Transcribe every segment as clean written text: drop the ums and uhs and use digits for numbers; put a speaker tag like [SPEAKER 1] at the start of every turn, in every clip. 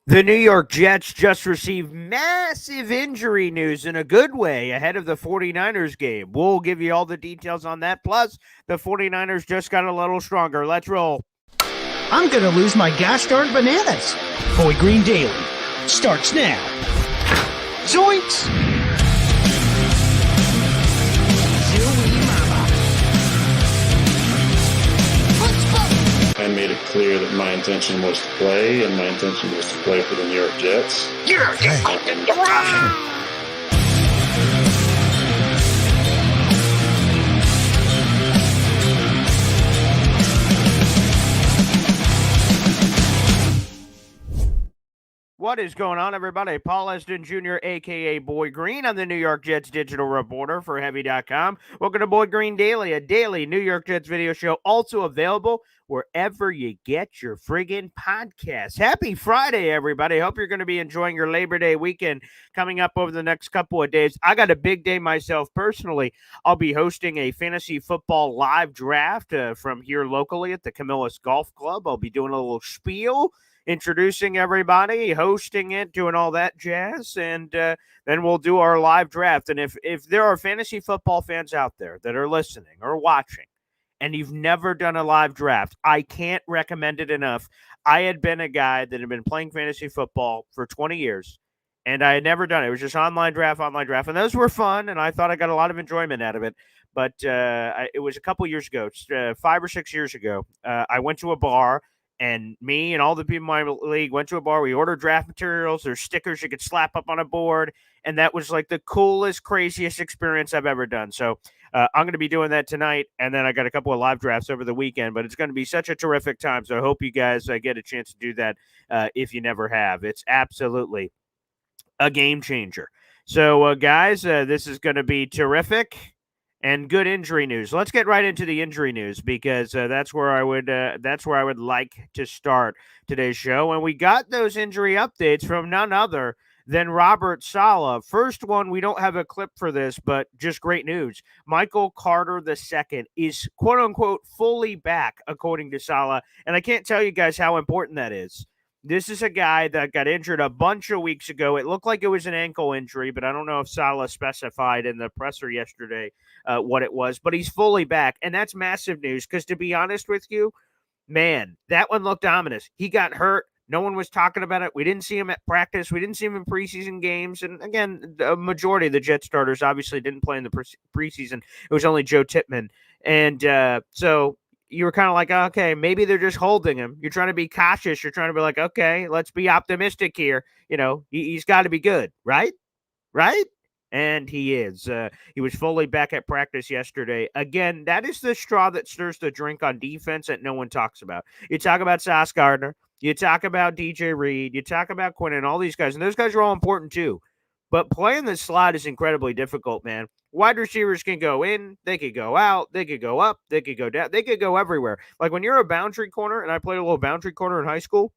[SPEAKER 1] The New York Jets just received massive injury news in a good way ahead of the 49ers game. We'll give you all the details on that. Plus, the 49ers just got a little stronger. Let's roll.
[SPEAKER 2] I'm going to lose my gosh darn bananas. Boy Green Daily starts now. Zoinks!
[SPEAKER 3] I made it clear that my intention was to play, and my intention was to play for the New York Jets.
[SPEAKER 2] Yeah, you fucking drop.
[SPEAKER 1] What is going on, everybody? Paul Eston Jr., a.k.a. Boy Green. I'm the New York Jets digital reporter for Heavy.com. Welcome to Boy Green Daily, a daily New York Jets video show, also available wherever you get your friggin' podcasts. Happy Friday, everybody. Hope you're going to be enjoying your Labor Day weekend coming up over the next couple of days. I got a big day myself personally. I'll be hosting a fantasy football live draft from here locally at the Camillus Golf Club. I'll be doing a little spiel, introducing everybody, hosting it, doing all that jazz, and then we'll do our live draft. And if there are fantasy football fans out there that are listening or watching, and you've never done a live draft, I can't recommend it enough. I had been a guy that had been playing fantasy football for 20 years, and I had never done it. It was just online draft, and those were fun, and I thought I got a lot of enjoyment out of it. But it was a couple years ago, 5 or 6 years ago. I went to a bar, and me and all the people in my league went to a bar. We ordered draft materials. There's stickers you could slap up on a board. And that was like the coolest, craziest experience I've ever done. So I'm going to be doing that tonight. And then I got a couple of live drafts over the weekend. But it's going to be such a terrific time. So I hope you guys get a chance to do that if you never have. It's absolutely a game changer. So, guys, this is going to be terrific and good injury news. Let's get right into the injury news because that's where I would like to start today's show. And we got those injury updates from none other than Robert Saleh. First one, we don't have a clip for this, but just great news. Michael Carter II is quote unquote fully back, according to Saleh. And I can't tell you guys how important that is. This is a guy that got injured a bunch of weeks ago. It looked like it was an ankle injury, but I don't know if Saleh specified in the presser yesterday what it was. But he's fully back, and that's massive news because, to be honest with you, man, that one looked ominous. He got hurt. No one was talking about it. We didn't see him at practice. We didn't see him in preseason games. And again, the majority of the Jet starters obviously didn't play in the preseason. It was only Joe Tippmann. And so you were kind of like, okay, maybe they're just holding him. You're trying to be cautious. You're trying to be like, okay, let's be optimistic here. You know, he's got to be good, right? Right? And he is. He was fully back at practice yesterday. Again, that is the straw that stirs the drink on defense that no one talks about. You talk about Sauce Gardner. You talk about DJ Reed. You talk about Quinn and all these guys. And those guys are all important too. But playing the slot is incredibly difficult, man. Wide receivers can go in, they could go out, they could go up, they could go down, they could go everywhere. Like when you're a boundary corner, and I played a little boundary corner in high school,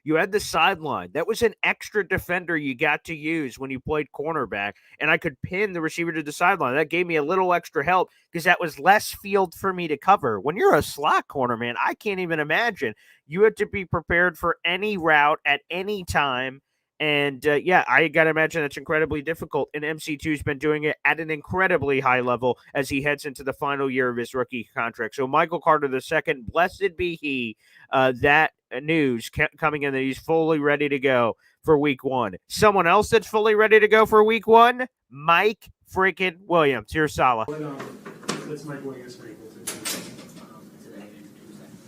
[SPEAKER 1] you had the sideline. That was an extra defender you got to use when you played cornerback, and I could pin the receiver to the sideline. That gave me a little extra help because that was less field for me to cover. When you're a slot corner, man, I can't even imagine. You had to be prepared for any route at any time. And yeah, I got to imagine that's incredibly difficult. And MC2's been doing it at an incredibly high level as he heads into the final year of his rookie contract. So Michael Carter II, blessed be he, that news coming in that he's fully ready to go for week one. Someone else that's fully ready to go for week one, Mike freaking Williams. Here's Saleh.
[SPEAKER 4] What's Mike Williams for able to do today and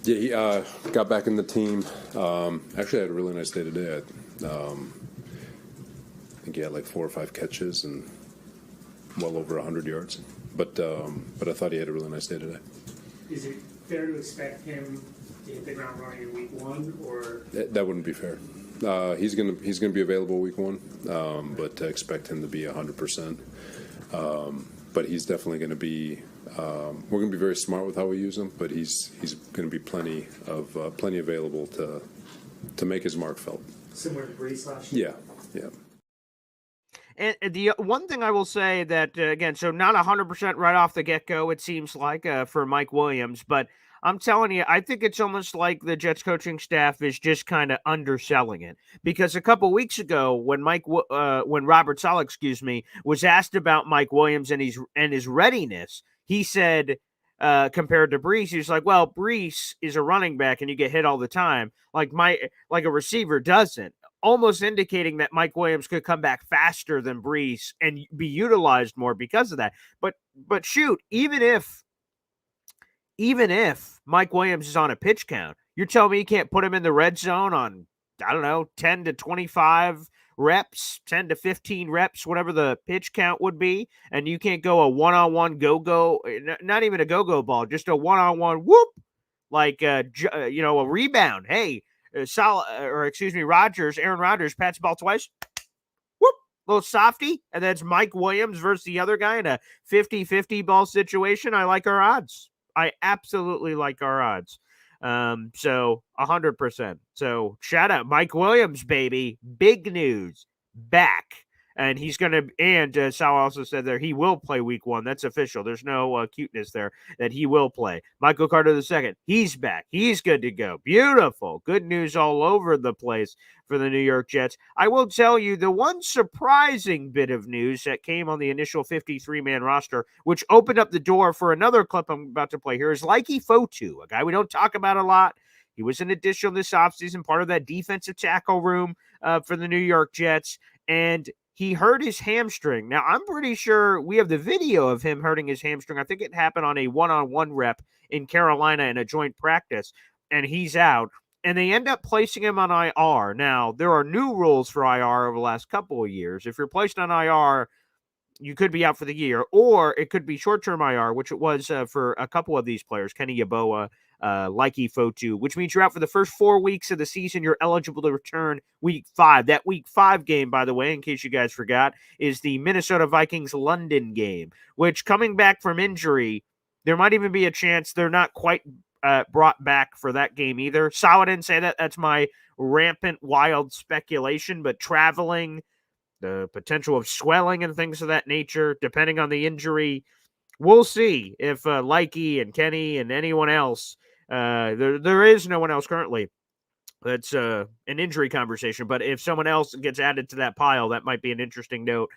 [SPEAKER 4] Tuesday?
[SPEAKER 5] Yeah, he got back in the team. Actually, had a really nice day today. I think he had like 4 or 5 catches and well over 100 yards. But I thought he had a really nice day today.
[SPEAKER 4] Is it fair to expect him to hit the ground running in week one, or
[SPEAKER 5] that wouldn't be fair. He's gonna be available week one, but to expect him to be 100%. But he's definitely going to be. We're going to be very smart with how we use him, but he's going to be plenty available to make his mark felt.
[SPEAKER 4] Similar to Brees last year?
[SPEAKER 5] Yeah.
[SPEAKER 1] And the one thing I will say that, again, so not 100% right off the get-go, it seems like, for Mike Williams, but I'm telling you, I think it's almost like the Jets coaching staff is just kind of underselling it, because a couple weeks ago when when Robert Saleh, was asked about Mike Williams and his readiness, he said, compared to Brees, he was like, "Well, Brees is a running back and you get hit all the time, like a receiver doesn't." Almost indicating that Mike Williams could come back faster than Brees and be utilized more because of that. But shoot, even if Mike Williams is on a pitch count, you're telling me you can't put him in the red zone on, I don't know, 10 to 25 reps, 10 to 15 reps, whatever the pitch count would be, and you can't go a one-on-one go-go, not even a go-go ball, just a one-on-one whoop, like a rebound. Hey, Aaron Rodgers pats the ball twice, whoop, little softy, and that's Mike Williams versus the other guy in a 50-50 ball situation. I like our odds. I absolutely like our odds. So 100%. So shout out Mike Williams, baby. Big news. Back. And he's going to, and Sal also said there he will play week 1. That's official. There's no cuteness there, that he will play. Michael Carter II, he's back. He's good to go. Beautiful. Good news all over the place for the New York Jets. I will tell you the one surprising bit of news that came on the initial 53-man roster, which opened up the door for another clip I'm about to play here, is Likey Fotu, a guy we don't talk about a lot. He was an addition this offseason, part of that defensive tackle room for the New York Jets, and he hurt his hamstring. Now, I'm pretty sure we have the video of him hurting his hamstring. I think it happened on a one-on-one rep in Carolina in a joint practice, and he's out. And they end up placing him on IR. Now, there are new rules for IR over the last couple of years. If you're placed on IR, you could be out for the year, or it could be short-term IR, which it was for a couple of these players, Kenny Yeboah, Likey Fotu, which means you're out for the first 4 weeks of the season. You're eligible to return week 5. That week 5 game, by the way, in case you guys forgot, is the Minnesota Vikings London game, which, coming back from injury, there might even be a chance they're not quite brought back for that game either. Salah didn't say that. That's my rampant, wild speculation, but traveling, the potential of swelling and things of that nature, depending on the injury, we'll see if Likey and Kenny and anyone else, there is no one else currently that's an injury conversation, but if someone else gets added to that pile, that might be an interesting note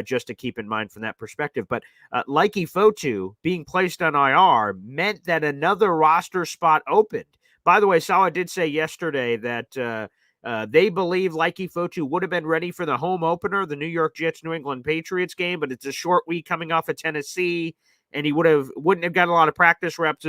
[SPEAKER 1] just to keep in mind from that perspective. But Likey Fotu being placed on IR meant that another roster spot opened. By the way, Salah did say yesterday that they believe Likey Fotu would have been ready for the home opener, the New York Jets New England Patriots game, but it's a short week coming off of Tennessee, and he wouldn't have got a lot of practice reps.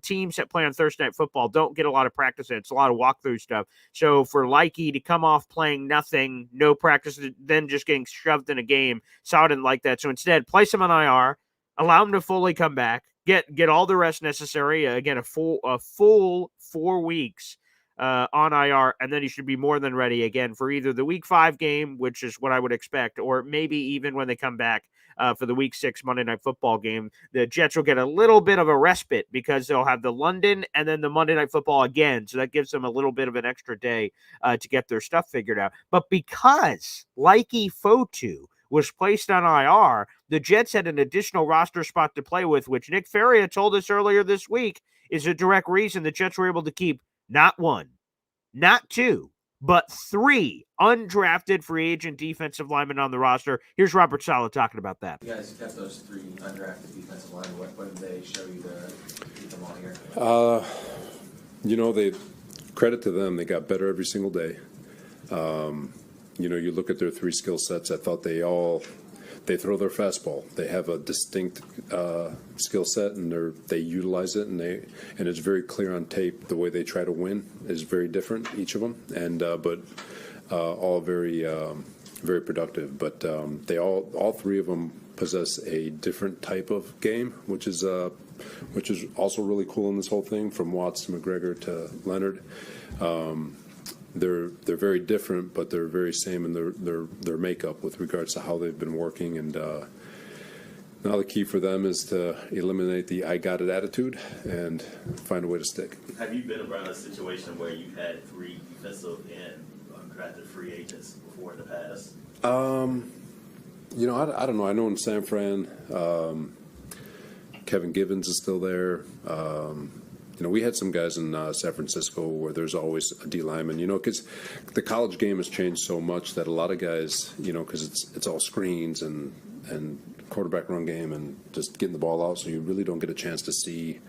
[SPEAKER 1] Teams that play on Thursday Night Football don't get a lot of practice. It's a lot of walkthrough stuff. So for Likey to come off playing nothing, no practice, then just getting shoved in a game, Salah didn't like that. So instead, place him on IR, allow him to fully come back, get all the rest necessary. Again, a full 4 weeks on IR, and then he should be more than ready again for either the week 5 game, which is what I would expect, or maybe even when they come back for the week 6 Monday Night Football game. The Jets will get a little bit of a respite because they'll have the London and then the Monday Night Football again, so that gives them a little bit of an extra day to get their stuff figured out. But because Likey Fotu was placed on IR, the Jets had an additional roster spot to play with, which Nick Ferria told us earlier this week is a direct reason the Jets were able to keep not 1, not 2, but 3 undrafted free agent defensive linemen on the roster. Here's Robert Saleh talking about that.
[SPEAKER 6] You guys kept those 3 undrafted defensive linemen. What did they show you to keep them all here?
[SPEAKER 5] They credit to them. They got better every single day. You look at their 3 skill sets. I thought they throw their fastball. They have a distinct skill set, and they utilize it, and it's very clear on tape. The way they try to win is very different, each of them, and but all very very productive. But they all 3 of them possess a different type of game, which is also really cool in this whole thing. From Watts to McGregor to Leonard. They're very different, but they're very same in their makeup with regards to how they've been working. And now the key for them is to eliminate the "I got it" attitude and find a way to stick.
[SPEAKER 7] Have you been around a situation where you've had 3 defensive and undrafted free agents before in the past?
[SPEAKER 5] I don't know. I know in San Fran, Kevin Givens is still there. we had some guys in San Francisco where there's always a D lineman, because the college game has changed so much that a lot of guys, because it's all screens and quarterback run game and just getting the ball out, so you really don't get a chance to see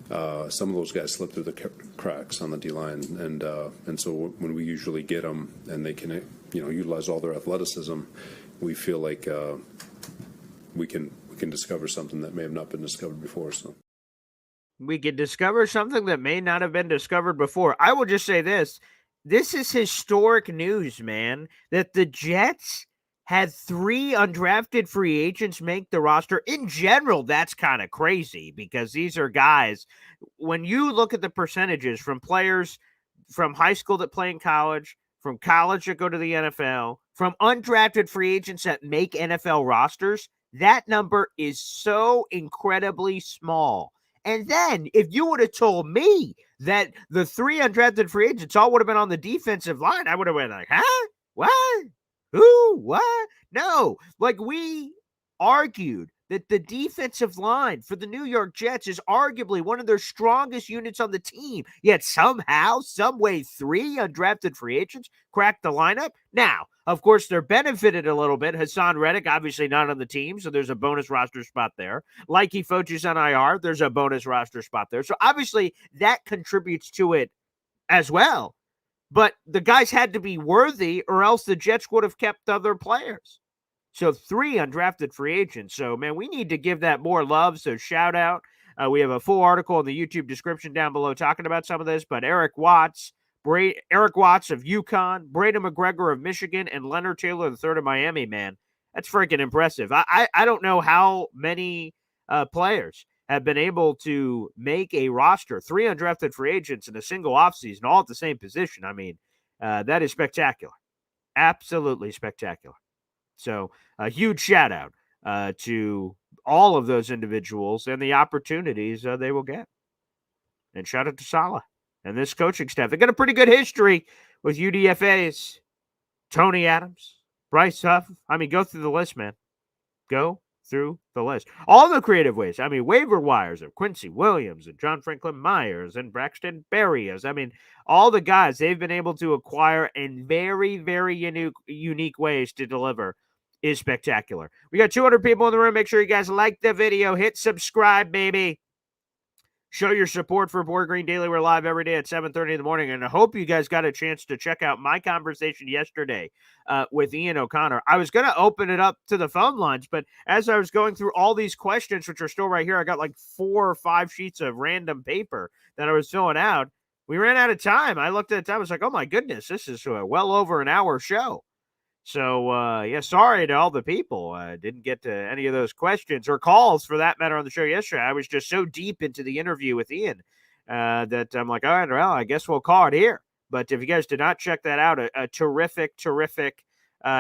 [SPEAKER 5] some of those guys slip through the cracks on the D line, and so when we usually get them and they can utilize all their athleticism, we feel like we can discover something that may have not been discovered before. So
[SPEAKER 1] we could discover something that may not have been discovered before. I will just say this. This is historic news, man, that the Jets had 3 undrafted free agents make the roster. In general, that's kind of crazy because these are guys, when you look at the percentages from players from high school that play in college, from college that go to the NFL, from undrafted free agents that make NFL rosters, that number is so incredibly small. And then if you would have told me that the 3 undrafted free agents all would have been on the defensive line, I would have been like, huh? What? Who? What? No. Like, we argued that the defensive line for the New York Jets is arguably one of their strongest units on the team. Yet somehow, some way, 3 undrafted free agents cracked the lineup. Now, of course, they're benefited a little bit. Hassan Reddick, obviously not on the team, so there's a bonus roster spot there. Likey Fochu's on IR, there's a bonus roster spot there. So obviously that contributes to it as well. But the guys had to be worthy or else the Jets would have kept other players. So 3 undrafted free agents. So, man, we need to give that more love. So shout out. We have a full article in the YouTube description down below talking about some of this. But Eric Watts of UConn, Braden McGregor of Michigan, and Leonard Taylor III of Miami, man. That's freaking impressive. I don't know how many players have been able to make a roster, 3 undrafted free agents in a single offseason, all at the same position. I mean, that is spectacular. Absolutely spectacular. So a huge shout out to all of those individuals and the opportunities they will get. And shout out to Saleh and this coaching staff. They got a pretty good history with UDFAs. Tony Adams, Bryce Huff. I mean, go through the list, man. Go through the list. All the creative ways. I mean, waiver wires of Quincy Williams and John Franklin Myers and Braxton Berrios. I mean, all the guys they've been able to acquire in very, very unique ways to deliver is spectacular. We got 200 people in the room. Make sure you guys like the video. Hit subscribe, baby. Show your support for Boyd Green Daily. We're live every day at 7:30 in the morning, and I hope you guys got a chance to check out my conversation yesterday with Ian O'Connor. I was going to open it up to the phone lines, but as I was going through all these questions, which are still right here, I got like 4 or 5 sheets of random paper that I was filling out. We ran out of time. I looked at the time. I was like, oh, my goodness, this is well over an hour show. So, yeah, sorry to all the people. I didn't get to any of those questions or calls for that matter on the show yesterday. I was just so deep into the interview with Ian that I'm like, all right, well, I guess we'll call it here. But if you guys did not check that out, a terrific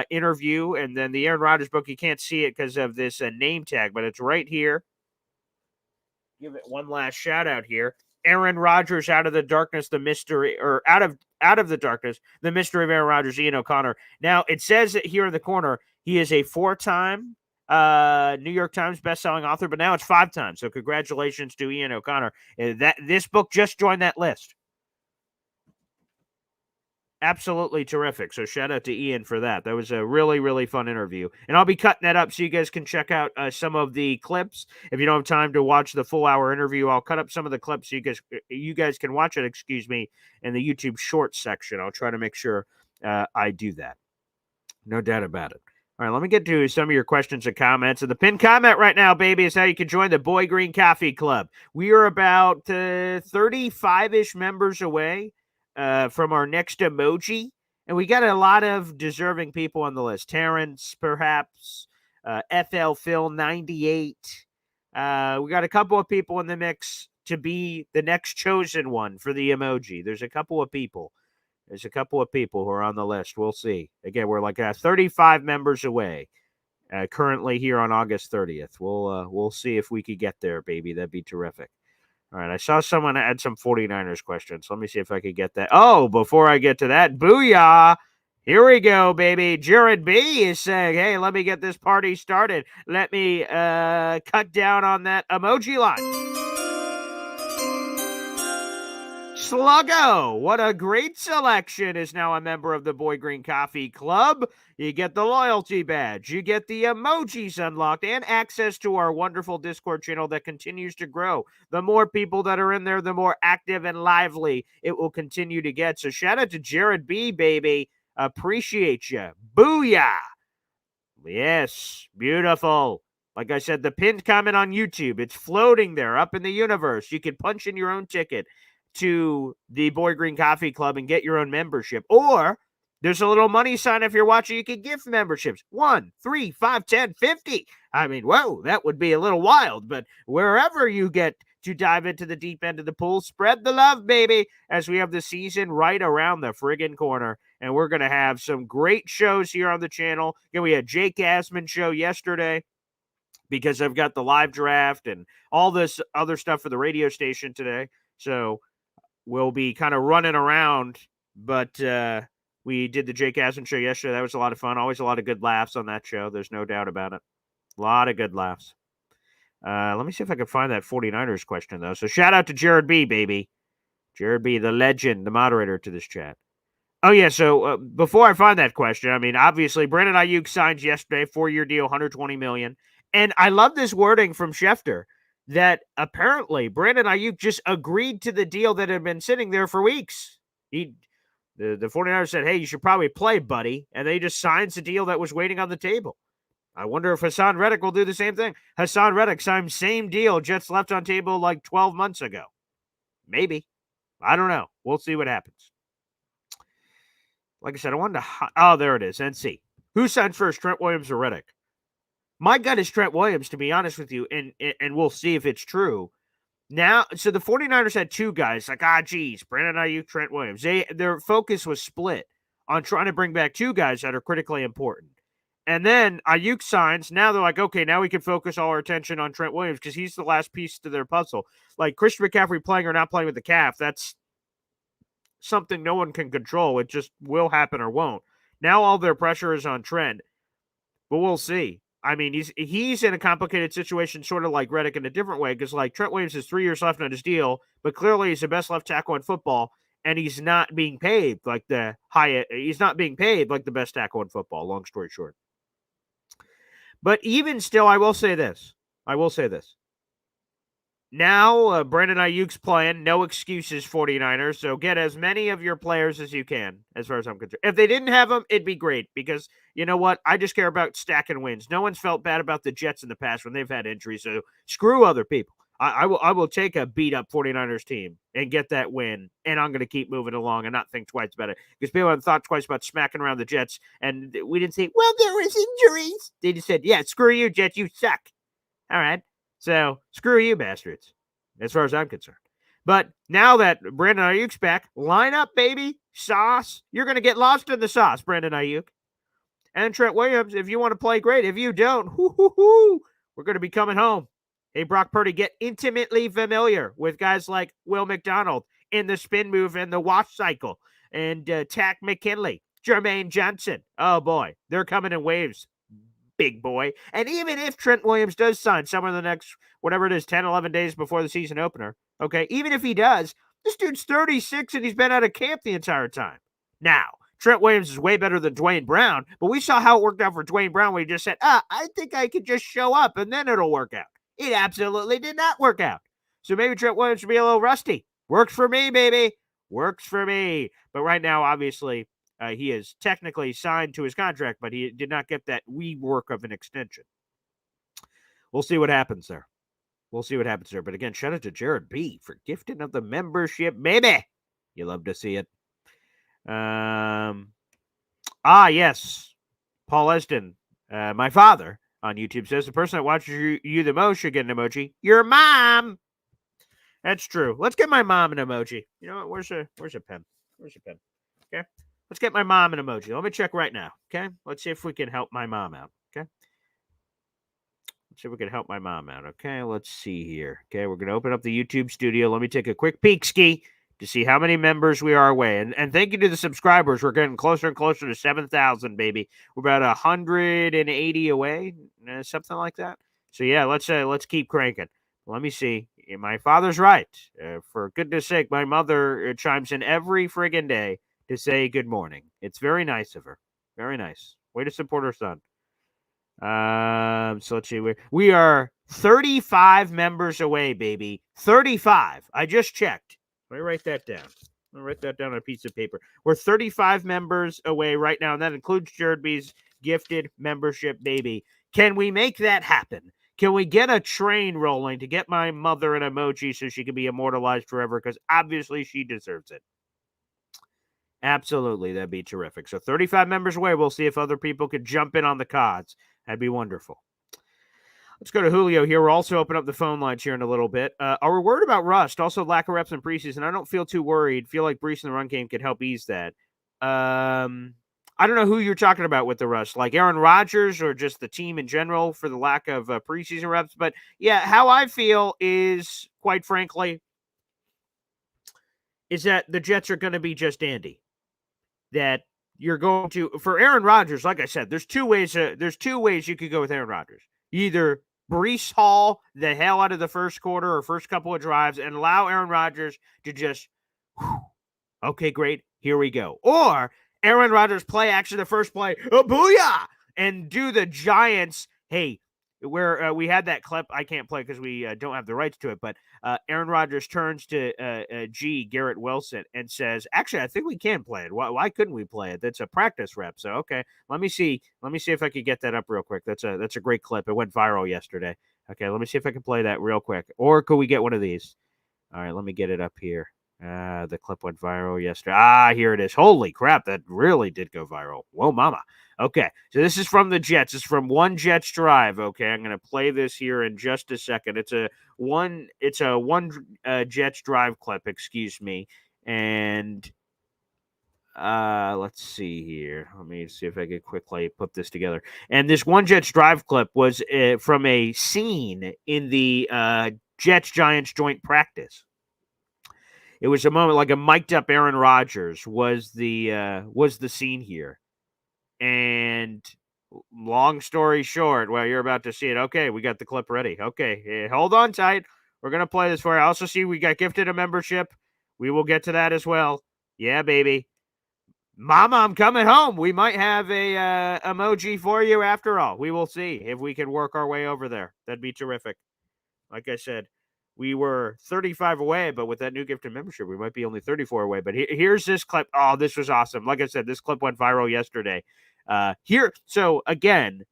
[SPEAKER 1] interview. And then the Aaron Rodgers book, you can't see it because of this name tag, but it's right here. Give it one last shout out here. Aaron Rodgers, Out of the Darkness, the Mystery, or Out of the Darkness, the Mystery of Aaron Rodgers, Ian O'Connor. Now, it says here in the corner, he is a 4-time New York Times bestselling author, but now it's 5 times. So congratulations to Ian O'Connor. This book just joined that list. Absolutely terrific. So shout out to Ian for that. That was a really, really fun interview. And I'll be cutting that up so you guys can check out some of the clips. If you don't have time to watch the full hour interview, I'll cut up some of the clips so you guys can watch it, in the YouTube Shorts section. I'll try to make sure I do that. No doubt about it. All right, let me get to some of your questions and comments. And the pinned comment right now, baby, is how you can join the Boyd Green Coffee Club. We are about 35-ish members away from our next emoji, and we got a lot of deserving people on the list. Terrence, perhaps, FL Phil 98. We got a couple of people in the mix to be the next chosen one for the emoji. There's a couple of people who are on the list. We'll see. Again, we're like 35 members away currently here on August 30th. We'll see if we could get there, baby. That'd be terrific. All right, I saw someone add some 49ers questions. Let me see if I could get that. Oh, before I get to that, booyah. Here we go, baby. Jared B is saying, hey, let me get this party started. Let me cut down on that emoji line. Sluggo, what a great selection, is now a member of the Boy Green Coffee Club. You get the loyalty badge, you get the emojis unlocked, and access to our wonderful Discord channel that continues to grow. The more people that are in there, the more active and lively it will continue to get. So shout out to Jared B, baby. Appreciate you. Booyah. Yes, beautiful. Like I said, the pinned comment on YouTube, it's floating there up in the universe. You can punch in your own ticket to the Boy Green Coffee Club and get your own membership. Or there's a little money sign if you're watching. You can gift memberships. 1, 3, 5, 10, 50. I mean, whoa, that would be a little wild. But wherever you get to dive into the deep end of the pool, spread the love, baby, as we have the season right around the friggin' corner. And we're going to have some great shows here on the channel. Again, we had Jake Asman show yesterday, because I've got the live draft and all this other stuff for the radio station today. So we'll be kind of running around, but we did the Jake Asman show yesterday. That was a lot of fun. Always a lot of good laughs on that show. There's no doubt about it. A lot of good laughs. Let me see if I can find that 49ers question, though. So shout out to Jared B, baby. Jared B, the legend, the moderator to this chat. Oh, yeah, so before I find that question, I mean, obviously, Brandon Ayuk signed yesterday, 4-year deal, $120 million. And I love this wording from Schefter that apparently Brandon Ayuk just agreed to the deal that had been sitting there for weeks. The 49ers said, hey, you should probably play, buddy. And they just signs the deal that was waiting on the table. I wonder if Hassan Reddick will do the same thing. Hassan Reddick signed same deal Jets left on table like 12 months ago. Maybe. I don't know. We'll see what happens. Like I said, I wanted to... Oh, there it is. NC. Who signed first, Trent Williams or Reddick? My gut is Trent Williams, to be honest with you, and we'll see if it's true. Now, so the 49ers had two guys, like, geez, Brandon Ayuk, Trent Williams. Their focus was split on trying to bring back two guys that are critically important. And then Ayuk signs. Now they're like, okay, now we can focus all our attention on Trent Williams because he's the last piece to their puzzle. Like Christian McCaffrey playing or not playing with the calf, that's something no one can control. It just will happen or won't. Now all their pressure is on Trent, but we'll see. I mean, he's in a complicated situation, sort of like Reddick in a different way, because like Trent Williams has 3 years left on his deal, but clearly he's the best left tackle in football, and he's not being paid like he's not being paid like the best tackle in football. Long story short. But even still, I will say this. Now, Brandon Ayuk's playing. No excuses, 49ers. So get as many of your players as you can, as far as I'm concerned. If they didn't have them, it'd be great. Because, you know what? I just care about stacking wins. No one's felt bad about the Jets in the past when they've had injuries. So screw other people. I will take a beat-up 49ers team and get that win. And I'm going to keep moving along and not think twice about it. Because people haven't thought twice about smacking around the Jets. And we didn't say, well, there was injuries. They just said, yeah, screw you, Jets. You suck. All right. So, screw you, bastards, as far as I'm concerned. But now that Brandon Ayuk's back, line up, baby. Sauce. You're going to get lost in the sauce, Brandon Ayuk. And Trent Williams, if you want to play, great. If you don't, we're going to be coming home. Hey, Brock Purdy, get intimately familiar with guys like Will McDonald in the spin move and the watch cycle. And Tack McKinley, Jermaine Johnson. Oh, boy. They're coming in waves. Big boy. And even if Trent Williams does sign somewhere in the next, whatever it is, 10, 11 days before the season opener, okay, even if he does, this dude's 36 and he's been out of camp the entire time. Now, Trent Williams is way better than Dwayne Brown, but we saw how it worked out for Dwayne Brown when he just said, I think I could just show up and then it'll work out. It absolutely did not work out. So maybe Trent Williams should be a little rusty. Works for me, baby. Works for me. But right now, obviously, he is technically signed to his contract, but he did not get that wee work of an extension. We'll see what happens there. But again, shout out to Jared B for gifting of the membership, baby. You love to see it. Yes. Paul Eston, my father on YouTube says the person that watches you the most should get an emoji. Your mom. That's true. Let's get my mom an emoji. You know what? Where's a pen? Okay. Let's get my mom an emoji. Let me check right now, okay? Let's see if we can help my mom out, okay? Let's see here. Okay, we're going to open up the YouTube studio. Let me take a quick peek ski to see how many members we are away. And thank you to the subscribers. We're getting closer and closer to 7,000, baby. We're about 180 away, something like that. So, yeah, let's keep cranking. Let me see. my father's right. For goodness sake, my mother chimes in every friggin' day to say good morning. It's very nice of her. Very nice. Way to support her son. So let's see. We are 35 members away, baby. 35. I just checked. Let me write that down. I'm going to write that down on a piece of paper. We're 35 members away right now, and that includes Jared B's gifted membership, baby. Can we make that happen? Can we get a train rolling to get my mother an emoji so she can be immortalized forever? Because obviously she deserves it. Absolutely, that'd be terrific. So 35 members away. We'll see if other people could jump in on the cards. That'd be wonderful. Let's go to Julio here. We'll also open up the phone lines here in a little bit. Are we worried about rust? Also, lack of reps in preseason. I don't feel too worried. Feel like Brees in the run game could help ease that. I don't know who you're talking about with the rust, like Aaron Rodgers or just the team in general for the lack of preseason reps. But yeah, how I feel is, quite frankly, is that the Jets are going to be just Andy. That you're going to, for Aaron Rodgers, like I said, there's two ways you could go with Aaron Rodgers. Either Brees Hall the hell out of the first quarter or first couple of drives and allow Aaron Rodgers to just, okay, great, here we go. Or Aaron Rodgers play action the first play, booyah, and do the Giants, hey, where we had that clip. I can't play because we don't have the rights to it, but Aaron Rodgers turns to Garrett Wilson and says, actually, I think we can play it. Why couldn't we play it? That's a practice rep. So, okay, let me see if I could get that up real quick. That's a great clip. It went viral yesterday. Okay, let me see if I can play that real quick. Or could we get one of these? All right, let me get it up here. The clip went viral yesterday. Here it is. Holy crap, that really did go viral. Whoa, mama. Okay, so this is from the Jets. It's from one Jets drive. Okay, I'm going to play this here in just a second. It's a one Jets drive clip, excuse me. And let's see here. Let me see if I can quickly put this together. And this one Jets drive clip was from a scene in the Jets-Giants joint practice. It was a moment like a mic'd up Aaron Rodgers was the scene here. And long story short, well, you're about to see it. Okay, we got the clip ready. Okay, hold on tight. We're going to play this for you. I also see we got gifted a membership. We will get to that as well. Yeah, baby. Mama, I'm coming home. We might have a emoji for you after all. We will see if we can work our way over there. That'd be terrific. Like I said, we were 35 away, but with that new gifted membership, we might be only 34 away. But here's this clip. Oh, this was awesome. Like I said, this clip went viral yesterday. So again,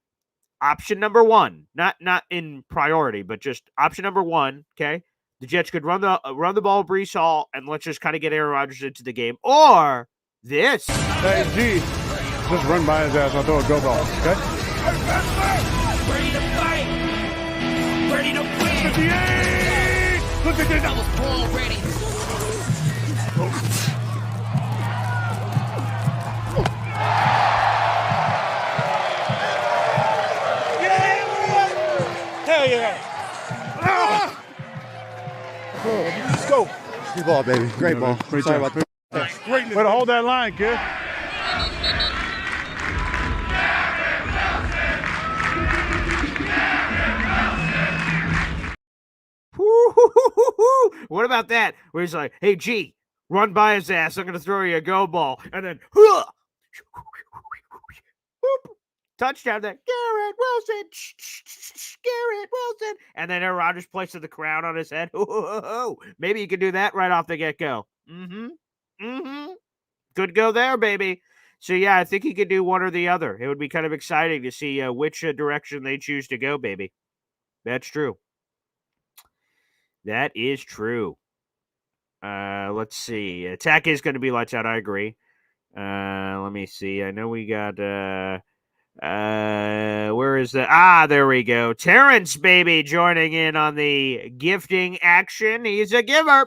[SPEAKER 1] option number one, not in priority, but just option number one. Okay, the Jets could run the ball, Brees Hall, and let's just kind of get Aaron Rodgers into the game, or this.
[SPEAKER 8] Hey, G, just run by his ass. I'll throw a go ball. Okay.
[SPEAKER 9] Ready to fight. Ready to win.
[SPEAKER 8] Look at this.
[SPEAKER 9] I was born ready.
[SPEAKER 8] Hell yeah. Let's go.
[SPEAKER 10] Good ball, baby. Great ball.
[SPEAKER 8] Great
[SPEAKER 10] Sorry
[SPEAKER 8] job.
[SPEAKER 10] about that.
[SPEAKER 8] Way to hold that line, kid.
[SPEAKER 1] What about that? Where he's like, hey, G, run by his ass. I'm going to throw you a go ball. And then, touchdown there. Garrett Wilson. Garrett Wilson. And then Aaron Rodgers places the crown on his head. Maybe you could do that right off the get-go. Good go there, baby. So, yeah, I think he could do one or the other. It would be kind of exciting to see which direction they choose to go, baby. That's true. That is true. Let's see. Attack is going to be lights out. I agree. Let me see. I know we got, where is that? There we go. Terrence, baby, joining in on the gifting action. He's a giver.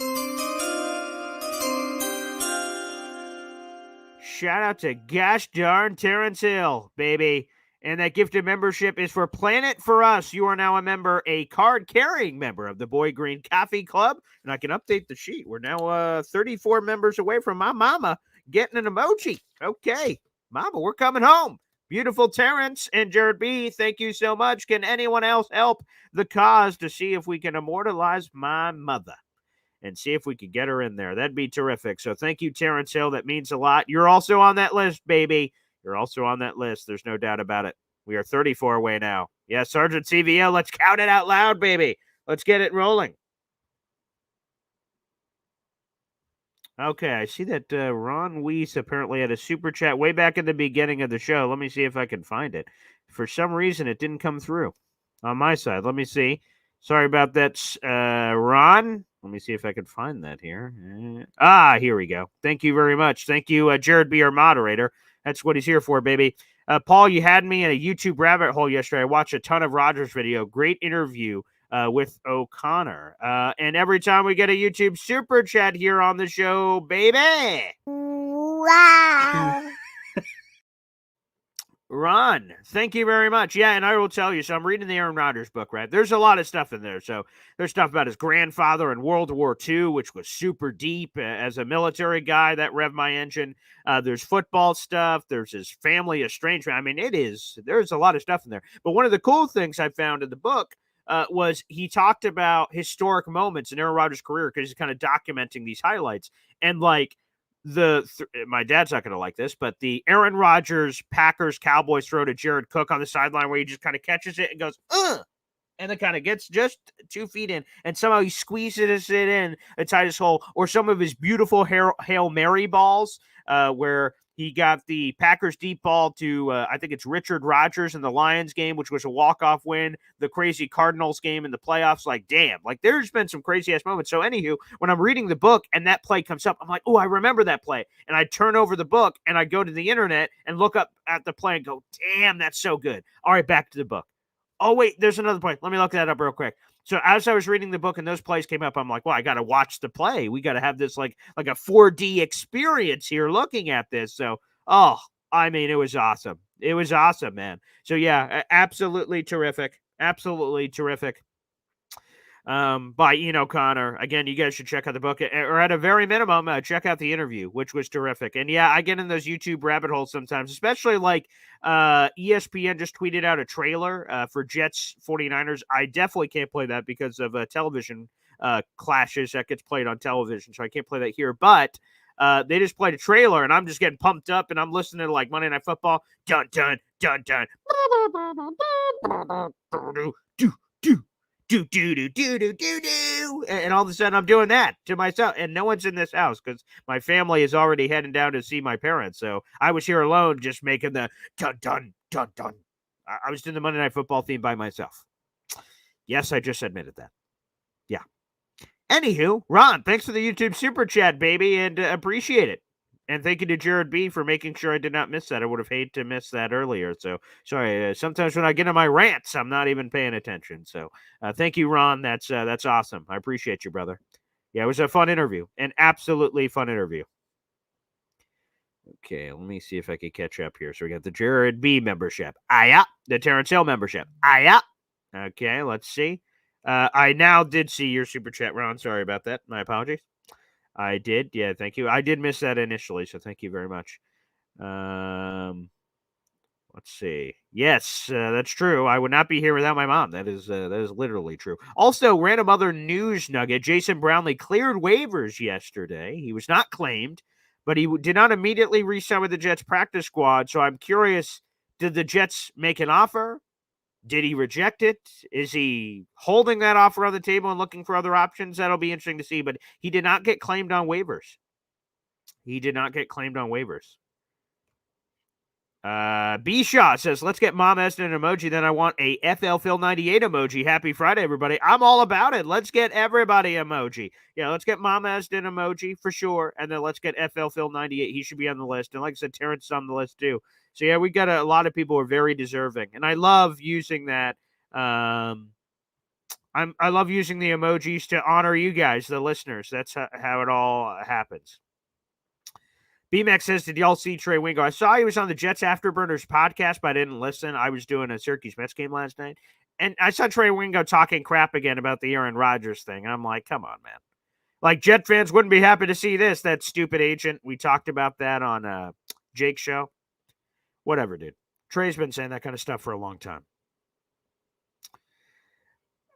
[SPEAKER 1] Shout out to gosh darn Terrence Hill, baby. And that gifted membership is for Planet for Us. You are now a member, a card-carrying member of the Boy Green Coffee Club. And I can update the sheet. We're now 34 members away from my mama getting an emoji. Okay, mama, we're coming home. Beautiful Terrence and Jared B., thank you so much. Can anyone else help the cause to see if we can immortalize my mother and see if we could get her in there? That'd be terrific. So thank you, Terrence Hill. That means a lot. You're also on that list, baby. You're also on that list. There's no doubt about it. We are 34 away now. Yeah, Sergeant CVO, let's count it out loud, baby. Let's get it rolling. Okay, I see that Ron Weiss apparently had a super chat way back in the beginning of the show. Let me see if I can find it. For some reason, it didn't come through on my side. Let me see. Sorry about that, Ron. Let me see if I can find that here. Here we go. Thank you very much. Thank you, Jared B., our moderator. That's what he's here for, baby. Paul, you had me in a YouTube rabbit hole yesterday. I watched a ton of Rodgers video. Great interview with O'Connor. And every time we get a YouTube super chat here on the show, baby. Wow. Ron, thank you very much. Yeah, and I will tell you, so I'm reading the Aaron Rodgers book, right? There's a lot of stuff in there. So there's stuff about his grandfather in World War II, which was super deep as a military guy. That revved my engine. There's football stuff. There's his family estrangement. I mean, there's a lot of stuff in there. But one of the cool things I found in the book was he talked about historic moments in Aaron Rodgers' career because he's kind of documenting these highlights. And like, my dad's not going to like this, but the Aaron Rodgers Packers Cowboys throw to Jared Cook on the sideline where he just kind of catches it and goes, and then kind of gets just 2 feet in, and somehow he squeezes it in inside his hole, or some of his beautiful Hail Mary balls where he got the Packers deep ball to, I think it's Richard Rodgers in the Lions game, which was a walk-off win, the crazy Cardinals game in the playoffs. Like, damn, like there's been some crazy-ass moments. So anywho, when I'm reading the book and that play comes up, I'm like, oh, I remember that play. And I turn over the book and I go to the internet and look up at the play and go, damn, that's so good. All right, back to the book. Oh, wait, there's another play. Let me look that up real quick. So as I was reading the book and those plays came up, I'm like, well, I got to watch the play. We got to have this like a 4D experience here looking at this. So, I mean, it was awesome. It was awesome, man. So, yeah, absolutely terrific. Absolutely terrific. By Ian O'Connor. Again, you guys should check out the book, or at a very minimum, check out the interview, which was terrific. And yeah, I get in those YouTube rabbit holes sometimes, especially like ESPN just tweeted out a trailer for Jets 49ers. I definitely can't play that because of television clashes that gets played on television, so I can't play that here. But they just played a trailer, and I'm just getting pumped up, and I'm listening to like Monday Night Football. Dun dun dun dun. Do. And all of a sudden I'm doing that to myself, and no one's in this house because my family is already heading down to see my parents. So I was here alone, just making the dun dun dun dun. I was doing the Monday Night Football theme by myself. Yes, I just admitted that. Yeah. Anywho, Ron, thanks for the YouTube super chat, baby, and appreciate it. And thank you to Jared B. for making sure I did not miss that. I would have hated to miss that earlier. So, sorry. Sometimes when I get in my rants, I'm not even paying attention. So, thank you, Ron. That's awesome. I appreciate you, brother. Yeah, it was a fun interview. An absolutely fun interview. Okay, let me see if I can catch up here. So, we got the Jared B. membership. The Terrence Hill membership. Okay, let's see. I now did see your super chat, Ron. Sorry about that. My apologies. I did. Yeah, thank you. I did miss that initially, so thank you very much. Let's see. Yes, that's true. I would not be here without my mom. That is literally true. Also, random other news nugget. Jason Brownlee cleared waivers yesterday. He was not claimed, but he did not immediately re-sign with the Jets practice squad. So I'm curious, did the Jets make an offer? Did he reject it? Is he holding that offer on the table and looking for other options? That'll be interesting to see, but he did not get claimed on waivers. B. Shaw says, let's get Mom Esden an emoji. Then I want a FL Phil 98 emoji. Happy Friday, everybody. I'm all about it. Let's get everybody emoji. Yeah, let's get Mom Esden emoji for sure. And then let's get FL Phil 98. He should be on the list. And like I said, Terrence is on the list too. So yeah, we got a lot of people who are very deserving. And I love using that. I love using the emojis to honor you guys, the listeners. That's how it all happens. BMAX says, did y'all see Trey Wingo? I saw he was on the Jets Afterburners podcast, but I didn't listen. I was doing a Syracuse Mets game last night. And I saw Trey Wingo talking crap again about the Aaron Rodgers thing. And I'm like, come on, man. Like, Jet fans wouldn't be happy to see this. That stupid agent. We talked about that on Jake's show. Whatever, dude. Trey's been saying that kind of stuff for a long time.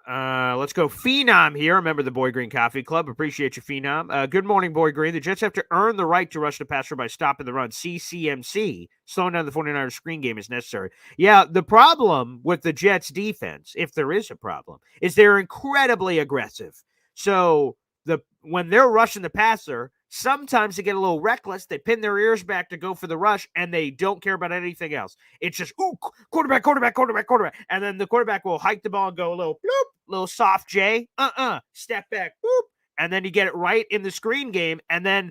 [SPEAKER 1] Let's go Phenom here. Remember the Boy Green Coffee Club. Appreciate you, Phenom. Good morning, Boy Green. The Jets have to earn the right to rush the passer by stopping the run. CCMC. Slowing down the 49ers screen game is necessary. Yeah, the problem with the Jets defense, if there is a problem, is they're incredibly aggressive. So when they're rushing the passer, sometimes they get a little reckless. They pin their ears back to go for the rush, and they don't care about anything else. It's just, quarterback. And then the quarterback will hike the ball and go a little bloop, little soft J, step back, boop. And then you get it right in the screen game, and then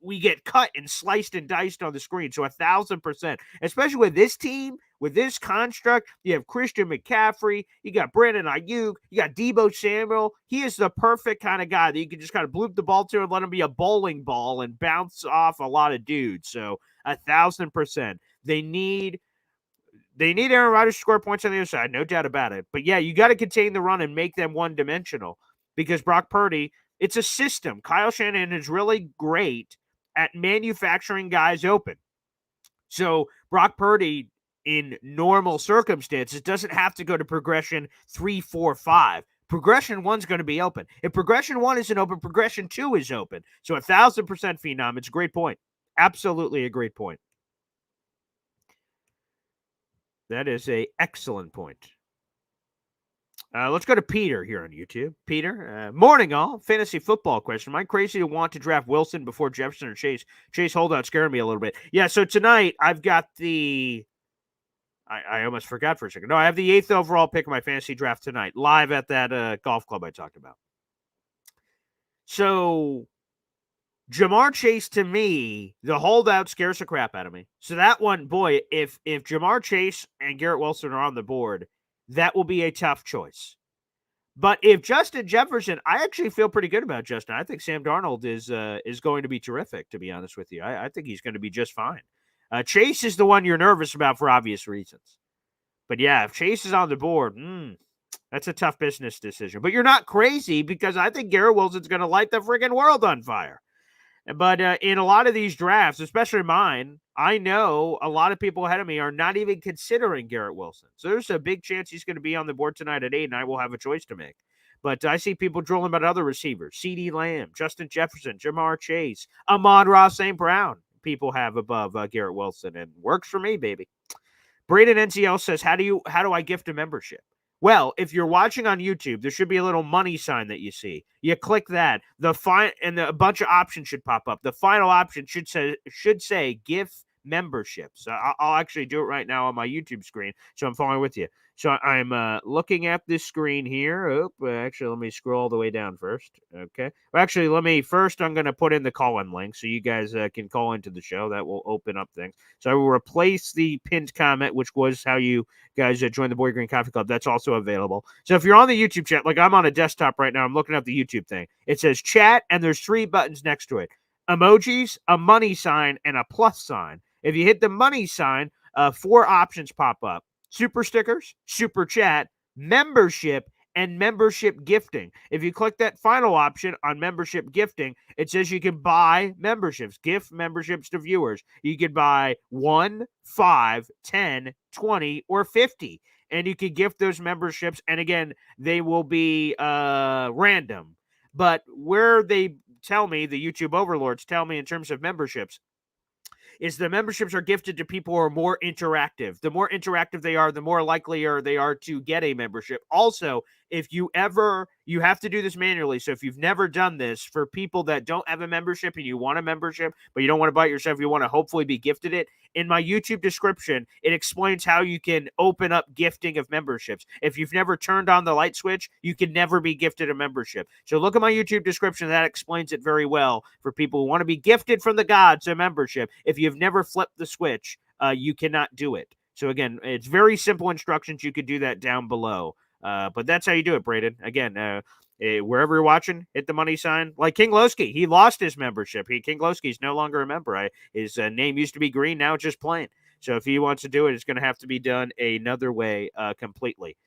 [SPEAKER 1] we get cut and sliced and diced on the screen. So 1,000%, especially with this team, with this construct. You have Christian McCaffrey, you got Brandon Ayuk, you got Deebo Samuel. He is the perfect kind of guy that you can just kind of bloop the ball to and let him be a bowling ball and bounce off a lot of dudes. So 1,000%. They need Aaron Rodgers to score points on the other side, no doubt about it. But yeah, you got to contain the run and make them one-dimensional because Brock Purdy, it's a system. Kyle Shanahan is really great at manufacturing guys open. So Brock Purdy, in normal circumstances, doesn't have to go to progression 3, 4, 5. Progression 1's going to be open. If progression 1 isn't open, progression 2 is open. So 1,000% Phenom. It's a great point. Absolutely a great point. That is an excellent point. Let's go to Peter here on YouTube. Peter, morning all. Fantasy football question. Am I crazy to want to draft Wilson before Jefferson or Chase? Chase holdout scared me a little bit. Yeah, so tonight I've got I almost forgot for a second. No, I have the 8th overall pick of my fantasy draft tonight, live at that golf club I talked about. So Jamar Chase, to me, the holdout scares the crap out of me. So that one, boy, if Jamar Chase and Garrett Wilson are on the board, that will be a tough choice. But if Justin Jefferson, I actually feel pretty good about Justin. I think Sam Darnold is going to be terrific, to be honest with you. I think he's going to be just fine. Chase is the one you're nervous about for obvious reasons. But yeah, if Chase is on the board, that's a tough business decision. But you're not crazy because I think Garrett Wilson's going to light the friggin' world on fire. But in a lot of these drafts, especially mine, I know a lot of people ahead of me are not even considering Garrett Wilson. So there's a big chance he's going to be on the board tonight at 8, and I will have a choice to make. But I see people drooling about other receivers. CeeDee Lamb, Justin Jefferson, Jamar Chase, Amon-Ra St. Brown. People have above Garrett Wilson, and works for me, baby. Braden NCL says, how do I gift a membership? Well, if you're watching on YouTube, there should be a little money sign that you see. You click that. A bunch of options should pop up. The final option should say gift memberships. I'll actually do it right now on my YouTube screen, so I'm following with you. So I'm looking at this screen here. Actually, let me scroll all the way down first. Okay. Well, actually, I'm going to put in the call-in link so you guys can call into the show. That will open up things. So I will replace the pinned comment, which was how you guys join the Boy Green Coffee Club. That's also available. So if you're on the YouTube chat, like I'm on a desktop right now, I'm looking at the YouTube thing. It says chat, and there's 3 buttons next to it. Emojis, a money sign, and a plus sign. If you hit the money sign, 4 options pop up. Super stickers, super chat, membership, and membership gifting. If you click that final option on membership gifting, it says you can buy memberships, gift memberships to viewers. You can buy 1, 5, 10, 20, or 50. And you can gift those memberships. And again, they will be random. But where they tell me, the YouTube overlords tell me in terms of memberships, is the memberships are gifted to people who are more interactive. The more interactive they are, the more likely they are to get a membership. Also, if you have to do this manually. So if you've never done this, for people that don't have a membership and you want a membership, but you don't want to buy it yourself, you want to hopefully be gifted it, in my YouTube description, it explains how you can open up gifting of memberships. If you've never turned on the light switch, you can never be gifted a membership. So look at my YouTube description. That explains it very well for people who want to be gifted from the gods a membership. If you've never flipped the switch, you cannot do it. So again, it's very simple instructions. You could do that down below. But that's how you do it, Braden. Again, wherever you're watching, hit the money sign. Like King Lowski, he lost his membership. King Lowski's no longer a member. His name used to be green, now it's just plain. So if he wants to do it, it's going to have to be done another way completely.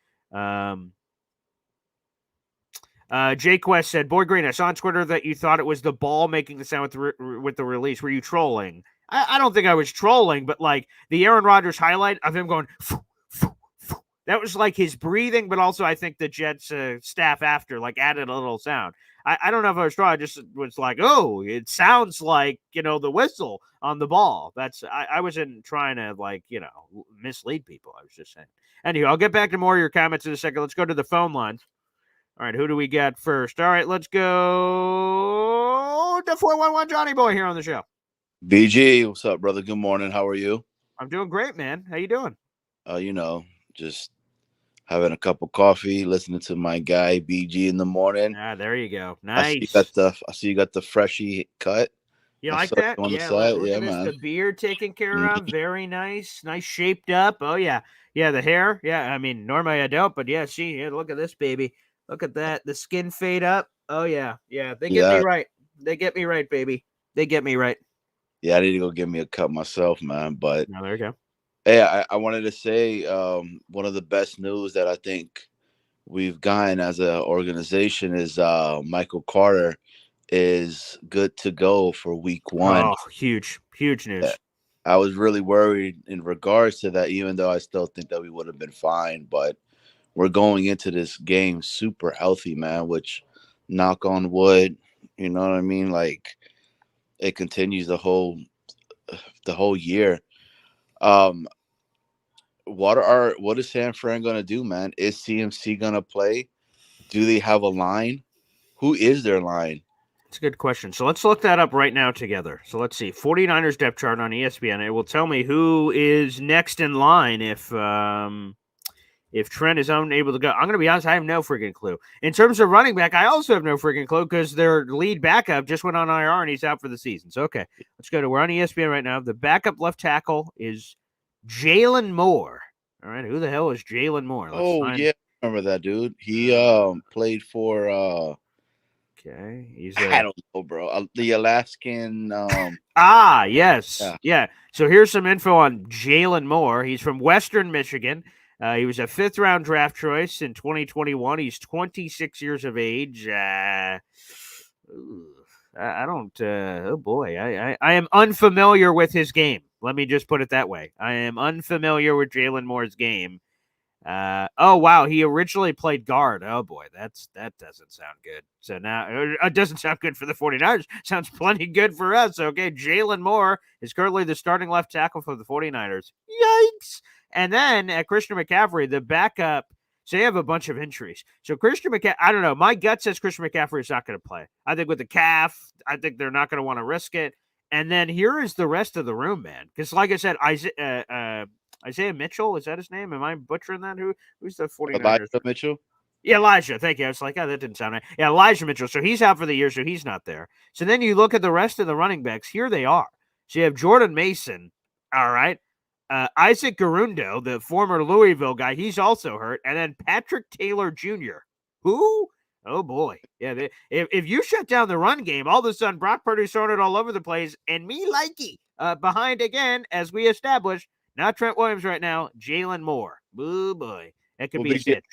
[SPEAKER 1] Jay Quest said, Boy Green, I saw on Twitter that you thought it was the ball making the sound with the release. Were you trolling? I don't think I was trolling, but like the Aaron Rodgers highlight of him going, phew, phew, phew, that was like his breathing, but also I think the Jets staff after like added a little sound. I don't know if I was trolling. I just was like, oh, it sounds like, the whistle on the ball. I wasn't trying to mislead people. I was just saying. Anyway, I'll get back to more of your comments in a second. Let's go to the phone lines. All right, who do we got first? All right, let's go to 411 Johnny Boy here on the show.
[SPEAKER 11] BG, what's up, brother? Good morning. How are you?
[SPEAKER 1] I'm doing great, man. How you doing?
[SPEAKER 11] Just having a cup of coffee, listening to my guy BG in the morning.
[SPEAKER 1] Ah, there you go. Nice.
[SPEAKER 11] I see you got the freshie cut.
[SPEAKER 1] You like that?
[SPEAKER 11] On the
[SPEAKER 1] Yeah,
[SPEAKER 11] side.
[SPEAKER 1] look
[SPEAKER 11] Yeah,
[SPEAKER 1] at this.
[SPEAKER 11] man.
[SPEAKER 1] The beard taken care of. Very nice. Nice shaped up. Oh, yeah. Yeah, the hair. Yeah, I mean, normally I don't, but yeah, see, yeah, look at this, baby. Look at that. The skin fade up. Oh, yeah. Yeah, they get me right. They get me right, baby. They get me right.
[SPEAKER 11] Yeah, I need to go get me a cut myself, man. But
[SPEAKER 1] there you go.
[SPEAKER 11] Hey, I wanted to say one of the best news that I think we've gotten as an organization is Michael Carter is good to go for week 1.
[SPEAKER 1] Oh, huge news.
[SPEAKER 11] Yeah. I was really worried in regards to that, even though I still think that we would have been fine. But we're going into this game super healthy, man, which, knock on wood, you know what I mean? Like, it continues the whole year. What is San Fran gonna do, man? Is CMC gonna play? Do they have a line? Who is their line?
[SPEAKER 1] It's a good question. So let's look that up right now together. So let's see. 49ers depth chart on ESPN. It will tell me who is next in line if Trent is unable to go. I'm going to be honest, I have no freaking clue. In terms of running back, I also have no freaking clue because their lead backup just went on IR and he's out for the season. So, okay, let's go to, we're on ESPN right now. The backup left tackle is Jalen Moore. All right, who the hell is Jalen Moore?
[SPEAKER 11] Yeah, I remember that dude. He played for
[SPEAKER 1] okay,
[SPEAKER 11] I don't know, bro. The Alaskan
[SPEAKER 1] yes. Yeah. So here's some info on Jalen Moore. He's from Western Michigan. He was a 5th round draft choice in 2021. He's 26 years of age. I don't. Oh boy, I am unfamiliar with his game. Let me just put it that way. I am unfamiliar with Jalen Moore's game. Oh wow, he originally played guard. Oh boy, that doesn't sound good. So now it doesn't sound good for the 49ers. Sounds plenty good for us. Okay, Jalen Moore is currently the starting left tackle for the 49ers. Yikes! And then at Christian McCaffrey, the backup. So they have a bunch of injuries. So Christian McCaffrey, I don't know. My gut says Christian McCaffrey is not going to play. I think with the calf, I think they're not going to want to risk it. And then here is the rest of the room, man. Because like I said, Isaiah Mitchell, is that his name? Am I butchering that? Who's the 49ers?
[SPEAKER 11] Elijah Mitchell?
[SPEAKER 1] Yeah, Elijah. Thank you. I was like, oh, that didn't sound right. Yeah, Elijah Mitchell. So he's out for the year, so he's not there. So then you look at the rest of the running backs. Here they are. So you have Jordan Mason, all right. Isaac Garundo, the former Louisville guy, he's also hurt. And then Patrick Taylor Jr. Who? Oh, boy. Yeah, if you shut down the run game, all of a sudden Brock Purdy's throwing it all over the place. And me likey behind again, as we established, not Trent Williams right now, Jalen Moore. Oh, boy. That could be a stitch.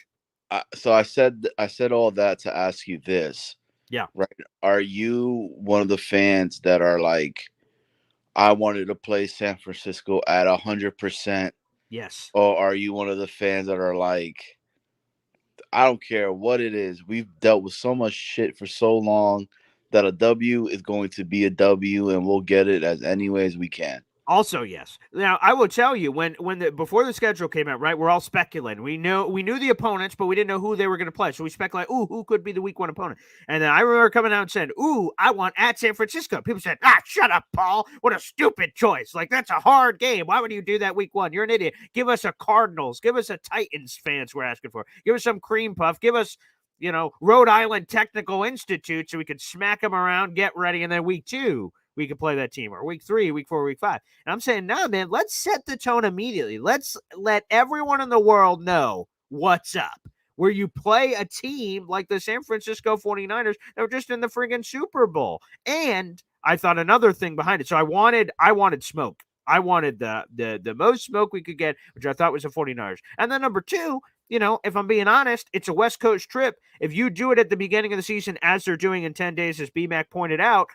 [SPEAKER 11] So I said all that to ask you this.
[SPEAKER 1] Yeah.
[SPEAKER 11] Right. Are you one of the fans that are like, I wanted to play San Francisco at 100%?
[SPEAKER 1] Yes.
[SPEAKER 11] Or are you one of the fans that are like, I don't care what it is. We've dealt with so much shit for so long that a W is going to be a W and we'll get it as any way as we can.
[SPEAKER 1] Also, yes. Now, I will tell you, before the schedule came out, right, we're all speculating. We knew the opponents, but we didn't know who they were going to play. So we speculate, who could be the week 1 opponent? And then I remember coming out and saying, I want at San Francisco. People said, shut up, Paul. What a stupid choice. Like, that's a hard game. Why would you do that week 1? You're an idiot. Give us a Cardinals. Give us a Titans fans we're asking for. Give us some cream puff. Give us, Rhode Island Technical Institute so we could smack them around, get ready, and then week 2. We could play that team, or week 3, week 4, week 5. And I'm saying, no, man, let's set the tone immediately. Let's let everyone in the world know what's up. Where you play a team like the San Francisco 49ers that were just in the friggin' Super Bowl. And I thought another thing behind it. So I wanted smoke. I wanted the most smoke we could get, which I thought was the 49ers. And then number 2, if I'm being honest, it's a West Coast trip. If you do it at the beginning of the season, as they're doing in 10 days, as BMAC pointed out,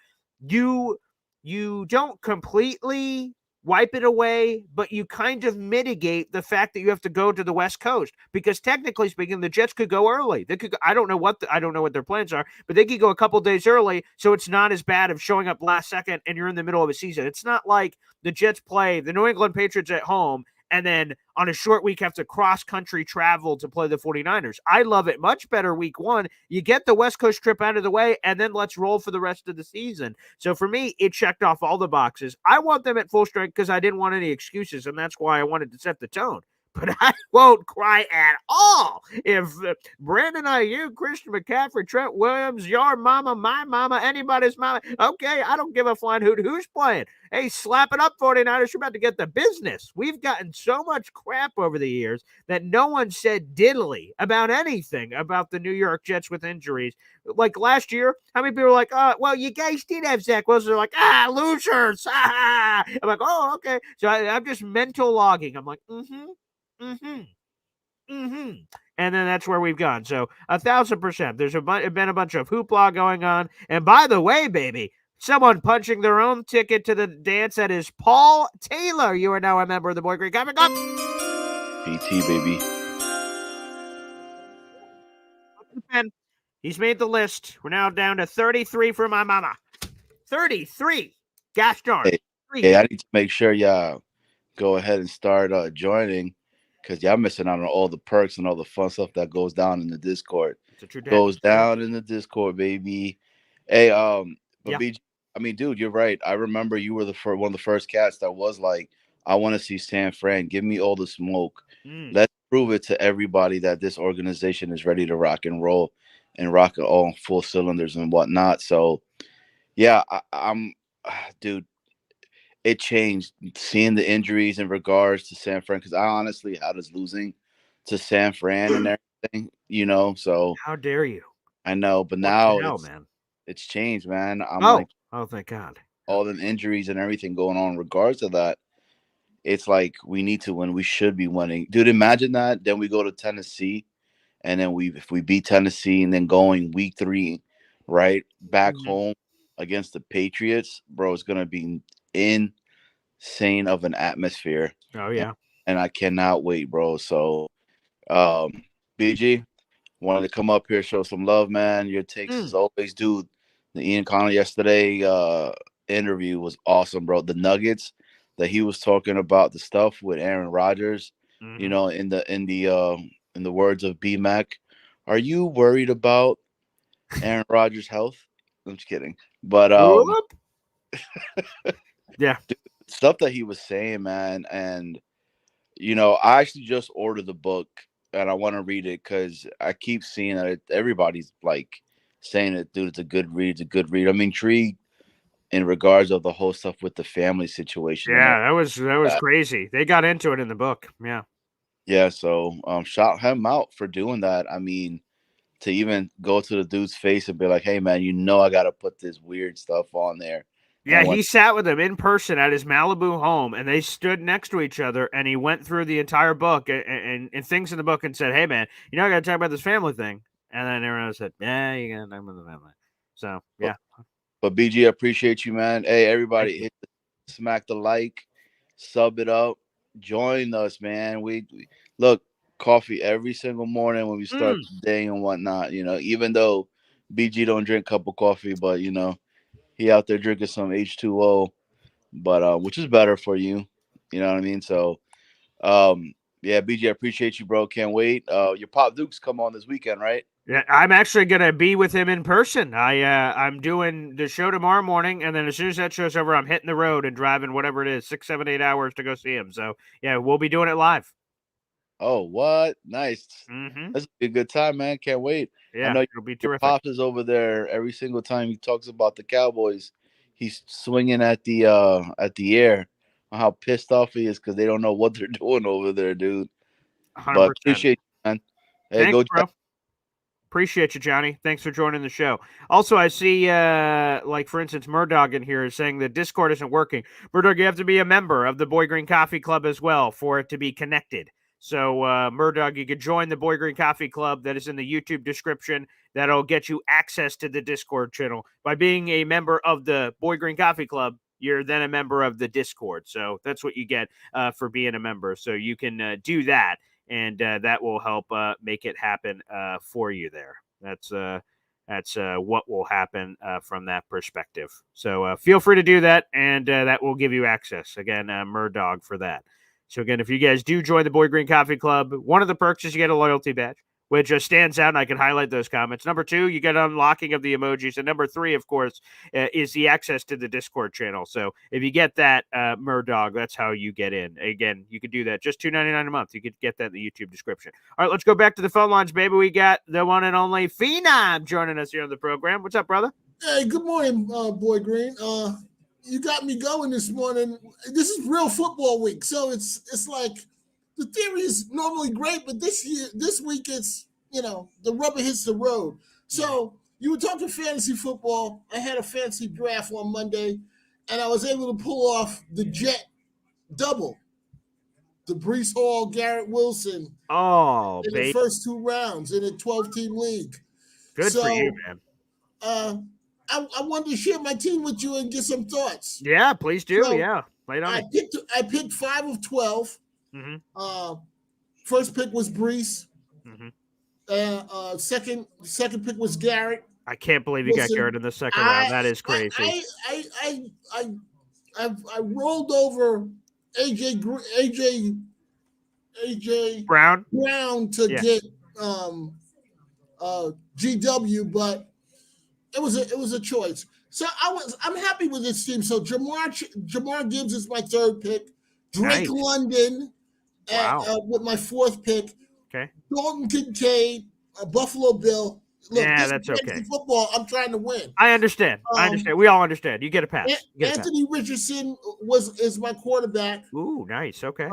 [SPEAKER 1] you don't completely wipe it away, but you kind of mitigate the fact that you have to go to the West Coast because technically speaking, the Jets could go early. They could. I don't know what their plans are, but they could go a couple days early, so it's not as bad of showing up last second and you're in the middle of a season. It's not like the Jets play the New England Patriots at home and then on a short week have to cross-country travel to play the 49ers. I love it much better week one. You get the West Coast trip out of the way, and then let's roll for the rest of the season. So for me, it checked off all the boxes. I want them at full strength because I didn't want any excuses, and that's why I wanted to set the tone. But I won't cry at all if Brandon Ayuk, Christian McCaffrey, Trent Williams, your mama, my mama, anybody's mama. Okay, I don't give a flying hoot who's playing. Hey, slap it up, 49ers. You're about to get the business. We've gotten so much crap over the years that no one said diddly about anything about the New York Jets with injuries. Like last year, how many people were like, well, you guys did have Zach Wilson. They're like, losers. I'm like, oh, okay. So I'm just mental logging. I'm like, and then that's where we've gone. So 1,000%. There's been a bunch of hoopla going on. And by the way, baby, someone punching their own ticket to the dance. That is Paul Taylor. You are now a member of the Boy Green Comic Club.
[SPEAKER 11] PT, baby.
[SPEAKER 1] He's made the list. We're now down to 33 for my mama. 33. Gosh darn.
[SPEAKER 11] Hey, I need to make sure y'all go ahead and start joining because y'all missing out on all the perks and all the fun stuff that goes down in the Discord. Goes down in the Discord, baby. Hey, but BG, I mean, dude, you're right. I remember you were one of the first cats that was like, I want to see San Fran. Give me all the smoke. Let's prove it to everybody that this organization is ready to rock and roll and rock all full cylinders and whatnot. So, yeah, I'm, dude, it changed seeing the injuries in regards to San Fran because I honestly had us losing to San Fran and everything, you know. So
[SPEAKER 1] how dare you?
[SPEAKER 11] I know, but now it's changed, man. I'm like,
[SPEAKER 1] oh, thank God.
[SPEAKER 11] All the injuries and everything going on in regards to that. It's like we need to win. We should be winning, dude. Imagine that. Then we go to Tennessee, and then if we beat Tennessee, and then going week 3, right back home against the Patriots, bro, it's gonna be insane of an atmosphere.
[SPEAKER 1] Oh yeah,
[SPEAKER 11] and I cannot wait, bro. So, BG, wanted to come up here, show some love, man. Your takes as always, dude. The Ian Connell yesterday interview was awesome, bro. The nuggets that he was talking about, the stuff with Aaron Rodgers, you know, in the words of B-Mac, are you worried about Aaron Rodgers' health? I'm just kidding, but
[SPEAKER 1] yeah,
[SPEAKER 11] stuff that he was saying, man, and you know, I actually just ordered the book and I want to read it because I keep seeing that everybody's like saying it, dude. It's a good read. It's a good read. I'm intrigued in regards of the whole stuff with the family situation.
[SPEAKER 1] Yeah, that was crazy. They got into it in the book. Yeah.
[SPEAKER 11] Yeah. So shout him out for doing that. I mean, to even go to the dude's face and be like, hey man, you know I gotta put this weird stuff on there.
[SPEAKER 1] Yeah, he sat with him in person at his Malibu home, and they stood next to each other, and he went through the entire book and things in the book and said, hey, man, you know, I got to talk about this family thing. And then everyone said, yeah, you got to talk about the family. So, yeah.
[SPEAKER 11] But BG, I appreciate you, man. Hey, everybody, smack the like, sub it up, join us, man. We look, coffee every single morning when we start the day and whatnot, you know, even though BG don't drink a cup of coffee, but, you know, he out there drinking some H2O, but which is better for you. You know what I mean? So, yeah, BG, I appreciate you, bro. Can't wait. Your Pop Dukes come on this weekend, right?
[SPEAKER 1] Yeah, I'm actually gonna be with him in person. I'm doing the show tomorrow morning, and then as soon as that show's over, I'm hitting the road and driving whatever it is, 6, 7, 8 hours to go see him. So yeah, we'll be doing it live.
[SPEAKER 11] Oh, what? Nice. That's a good time, man. Can't wait.
[SPEAKER 1] Yeah,
[SPEAKER 11] I know
[SPEAKER 1] it'll be terrific.
[SPEAKER 11] Your Pops is over there every single time he talks about the Cowboys. He's swinging at the air on how pissed off he is because they don't know what they're doing over there, dude.
[SPEAKER 1] 100%.
[SPEAKER 11] But appreciate you, man. Hey,
[SPEAKER 1] thanks, bro. Appreciate you, Johnny. Thanks for joining the show. Also, I see, like, for instance, Murdog in here is saying that Discord isn't working. Murdog, you have to be a member of the Boy Green Coffee Club as well for it to be connected. So, Murdog, you could join the Boy Green Coffee Club that is in the YouTube description. That'll get you access to the Discord channel. By being a member of the Boy Green Coffee Club, you're then a member of the Discord. So that's what you get for being a member. So you can do that, and that will help make it happen for you there. That's what will happen from that perspective. So feel free to do that, and that will give you access. Again, Murdog for that. So again, if you guys do join the Boy Green Coffee Club, one of the perks is you get a loyalty badge, which stands out, and I can highlight those comments. Number 2, you get unlocking of the emojis. And number 3, of course, is the access to the Discord channel. So if you get that, Murdog, that's how you get in. Again, you could do that. Just $2.99 a month. You could get that in the YouTube description. All right, let's go back to the phone lines, baby. We got the one and only Phenom joining us here on the program. What's up, brother?
[SPEAKER 12] Hey, good morning, Boy Green. You got me going this morning. This is real football week, so it's like the theory is normally great, but this week it's the rubber hits the road. So you were talking fantasy football. I had a fantasy draft on Monday, and I was able to pull off the Jet double, the Brees Hall, Garrett Wilson.
[SPEAKER 1] Oh,
[SPEAKER 12] in the first 2 rounds in a 12-team league.
[SPEAKER 1] Good for you, man.
[SPEAKER 12] I wanted to share my team with you and get some thoughts.
[SPEAKER 1] Yeah, please do.
[SPEAKER 12] So,
[SPEAKER 1] yeah, lay it on me.
[SPEAKER 12] I picked 5 of 12.
[SPEAKER 1] Mm-hmm.
[SPEAKER 12] First pick was Brees.
[SPEAKER 1] Mm-hmm.
[SPEAKER 12] Second pick was Garrett.
[SPEAKER 1] I can't believe you got Garrett in the second round. That is crazy.
[SPEAKER 12] I rolled over AJ
[SPEAKER 1] Brown
[SPEAKER 12] to get GW, but it was a choice. So I'm happy with this team. So Jamar Gibbs is my 3rd pick. Drake London with my 4th pick.
[SPEAKER 1] Okay.
[SPEAKER 12] Dalton Kincaid, Buffalo Bill. Look,
[SPEAKER 1] that's okay.
[SPEAKER 12] Football, I'm trying to win.
[SPEAKER 1] I understand. We all understand. You get a pass.
[SPEAKER 12] Anthony Richardson is my quarterback.
[SPEAKER 1] Ooh, nice. Okay.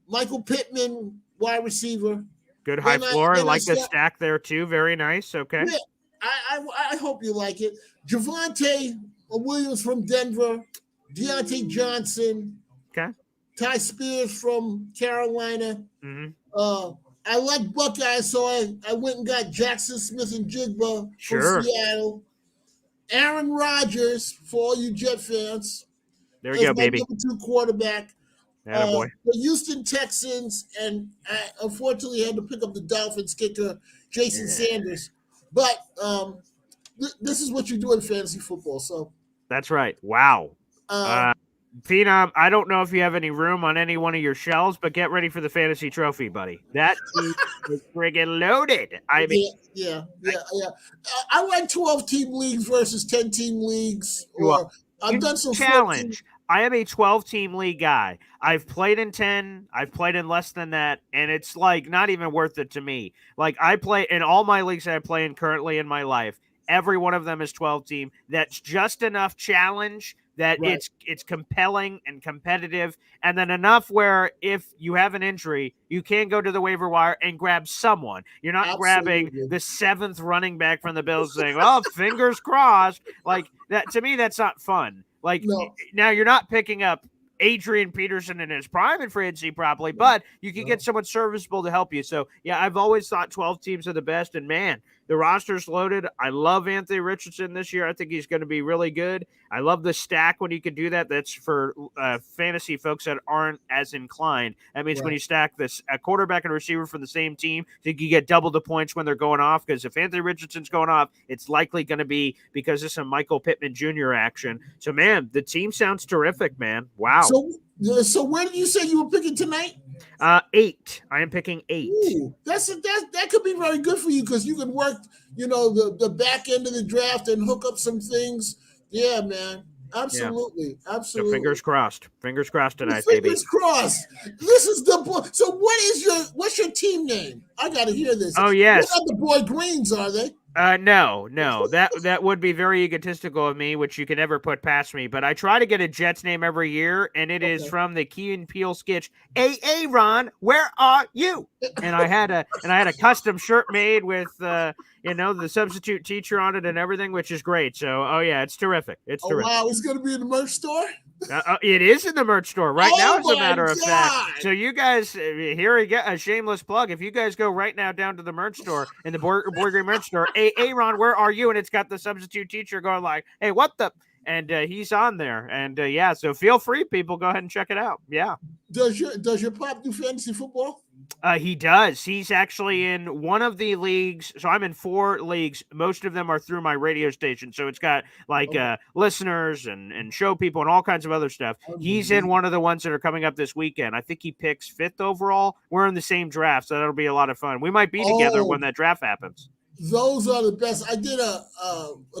[SPEAKER 12] Michael Pittman, wide receiver.
[SPEAKER 1] Good high floor. I like the stack there too. Very nice. Okay.
[SPEAKER 12] Yeah, I hope you like it. Javonte Williams from Denver. Deontay Johnson.
[SPEAKER 1] Okay.
[SPEAKER 12] Ty Spears from Carolina.
[SPEAKER 1] Mm-hmm.
[SPEAKER 12] I like Buckeyes, so I went and got Jackson Smith and Jigba from Seattle. Aaron Rodgers, for all you Jet fans.
[SPEAKER 1] There we go, baby.
[SPEAKER 12] Number 2 quarterback.
[SPEAKER 1] Boy.
[SPEAKER 12] The Houston Texans, and I unfortunately had to pick up the Dolphins kicker, Jason Sanders. But this is what you do in fantasy football. So
[SPEAKER 1] that's right. Wow. Phenom, I don't know if you have any room on any one of your shelves, but get ready for the fantasy trophy, buddy. That team is friggin' loaded. I mean,
[SPEAKER 12] yeah. I like 12-team leagues versus 10-team leagues. I've done some
[SPEAKER 1] challenge. I am a 12-team league guy. I've played in 10. I've played in less than that, and it's like not even worth it to me. Like I play in all my leagues that I play in currently in my life. Every one of them is 12-team. That's just enough challenge that it's compelling and competitive, and then enough where if you have an injury, you can go to the waiver wire and grab someone. You're not grabbing the 7th running back from the Bills saying, well, fingers crossed. Like that, to me, that's not fun. Like now you're not picking up Adrian Peterson in his prime in free agency probably, but you can get someone serviceable to help you. So yeah, I've always thought 12 teams are the best, and man, the roster's loaded. I love Anthony Richardson this year. I think he's going to be really good. I love the stack when you can do that. That's for fantasy folks that aren't as inclined. That means when you stack this a quarterback and a receiver from the same team, I think you get double the points when they're going off, because if Anthony Richardson's going off, it's likely going to be because of some Michael Pittman Jr. action. So, man, the team sounds terrific, man. Wow.
[SPEAKER 12] So where did you say you were picking tonight?
[SPEAKER 1] 8. I am picking 8.
[SPEAKER 12] Ooh, that could be very good for you, because you can work, the back end of the draft and hook up some things. Yeah, man. Absolutely.
[SPEAKER 1] So fingers crossed. Fingers crossed tonight, baby.
[SPEAKER 12] Fingers crossed. This is the so what's your team name? I gotta hear this.
[SPEAKER 1] Oh yes.
[SPEAKER 12] They're not the Boy Greens, are they?
[SPEAKER 1] No. That would be very egotistical of me, which you can never put past me. But I try to get a Jets name every year, and it is from the Key and Peele sketch. Hey, Ron, where are you? And I had a custom shirt made with the substitute teacher on it and everything, which is great. So, it's terrific. It's terrific.
[SPEAKER 12] Wow, it's going to be in the merch store?
[SPEAKER 1] It is in the merch store right now, as a matter of fact. So you guys, here we go, a shameless plug. If you guys go right now down to the merch store, in the Boy Green merch store, Aaron, where are you? And it's got the substitute teacher going like, hey, what the? and he's on there. And yeah, so feel free, people, go ahead and check it out. Yeah.
[SPEAKER 12] Does your pop do fantasy football?
[SPEAKER 1] He does. He's actually in one of the leagues. So I'm in 4 leagues. Most of them are through my radio station. So it's got like listeners and show people and all kinds of other stuff. He's in one of the ones that are coming up this weekend. I think he picks 5th overall. We're in the same draft, so that'll be a lot of fun. We might be together when that draft happens.
[SPEAKER 12] Those are the best. I did a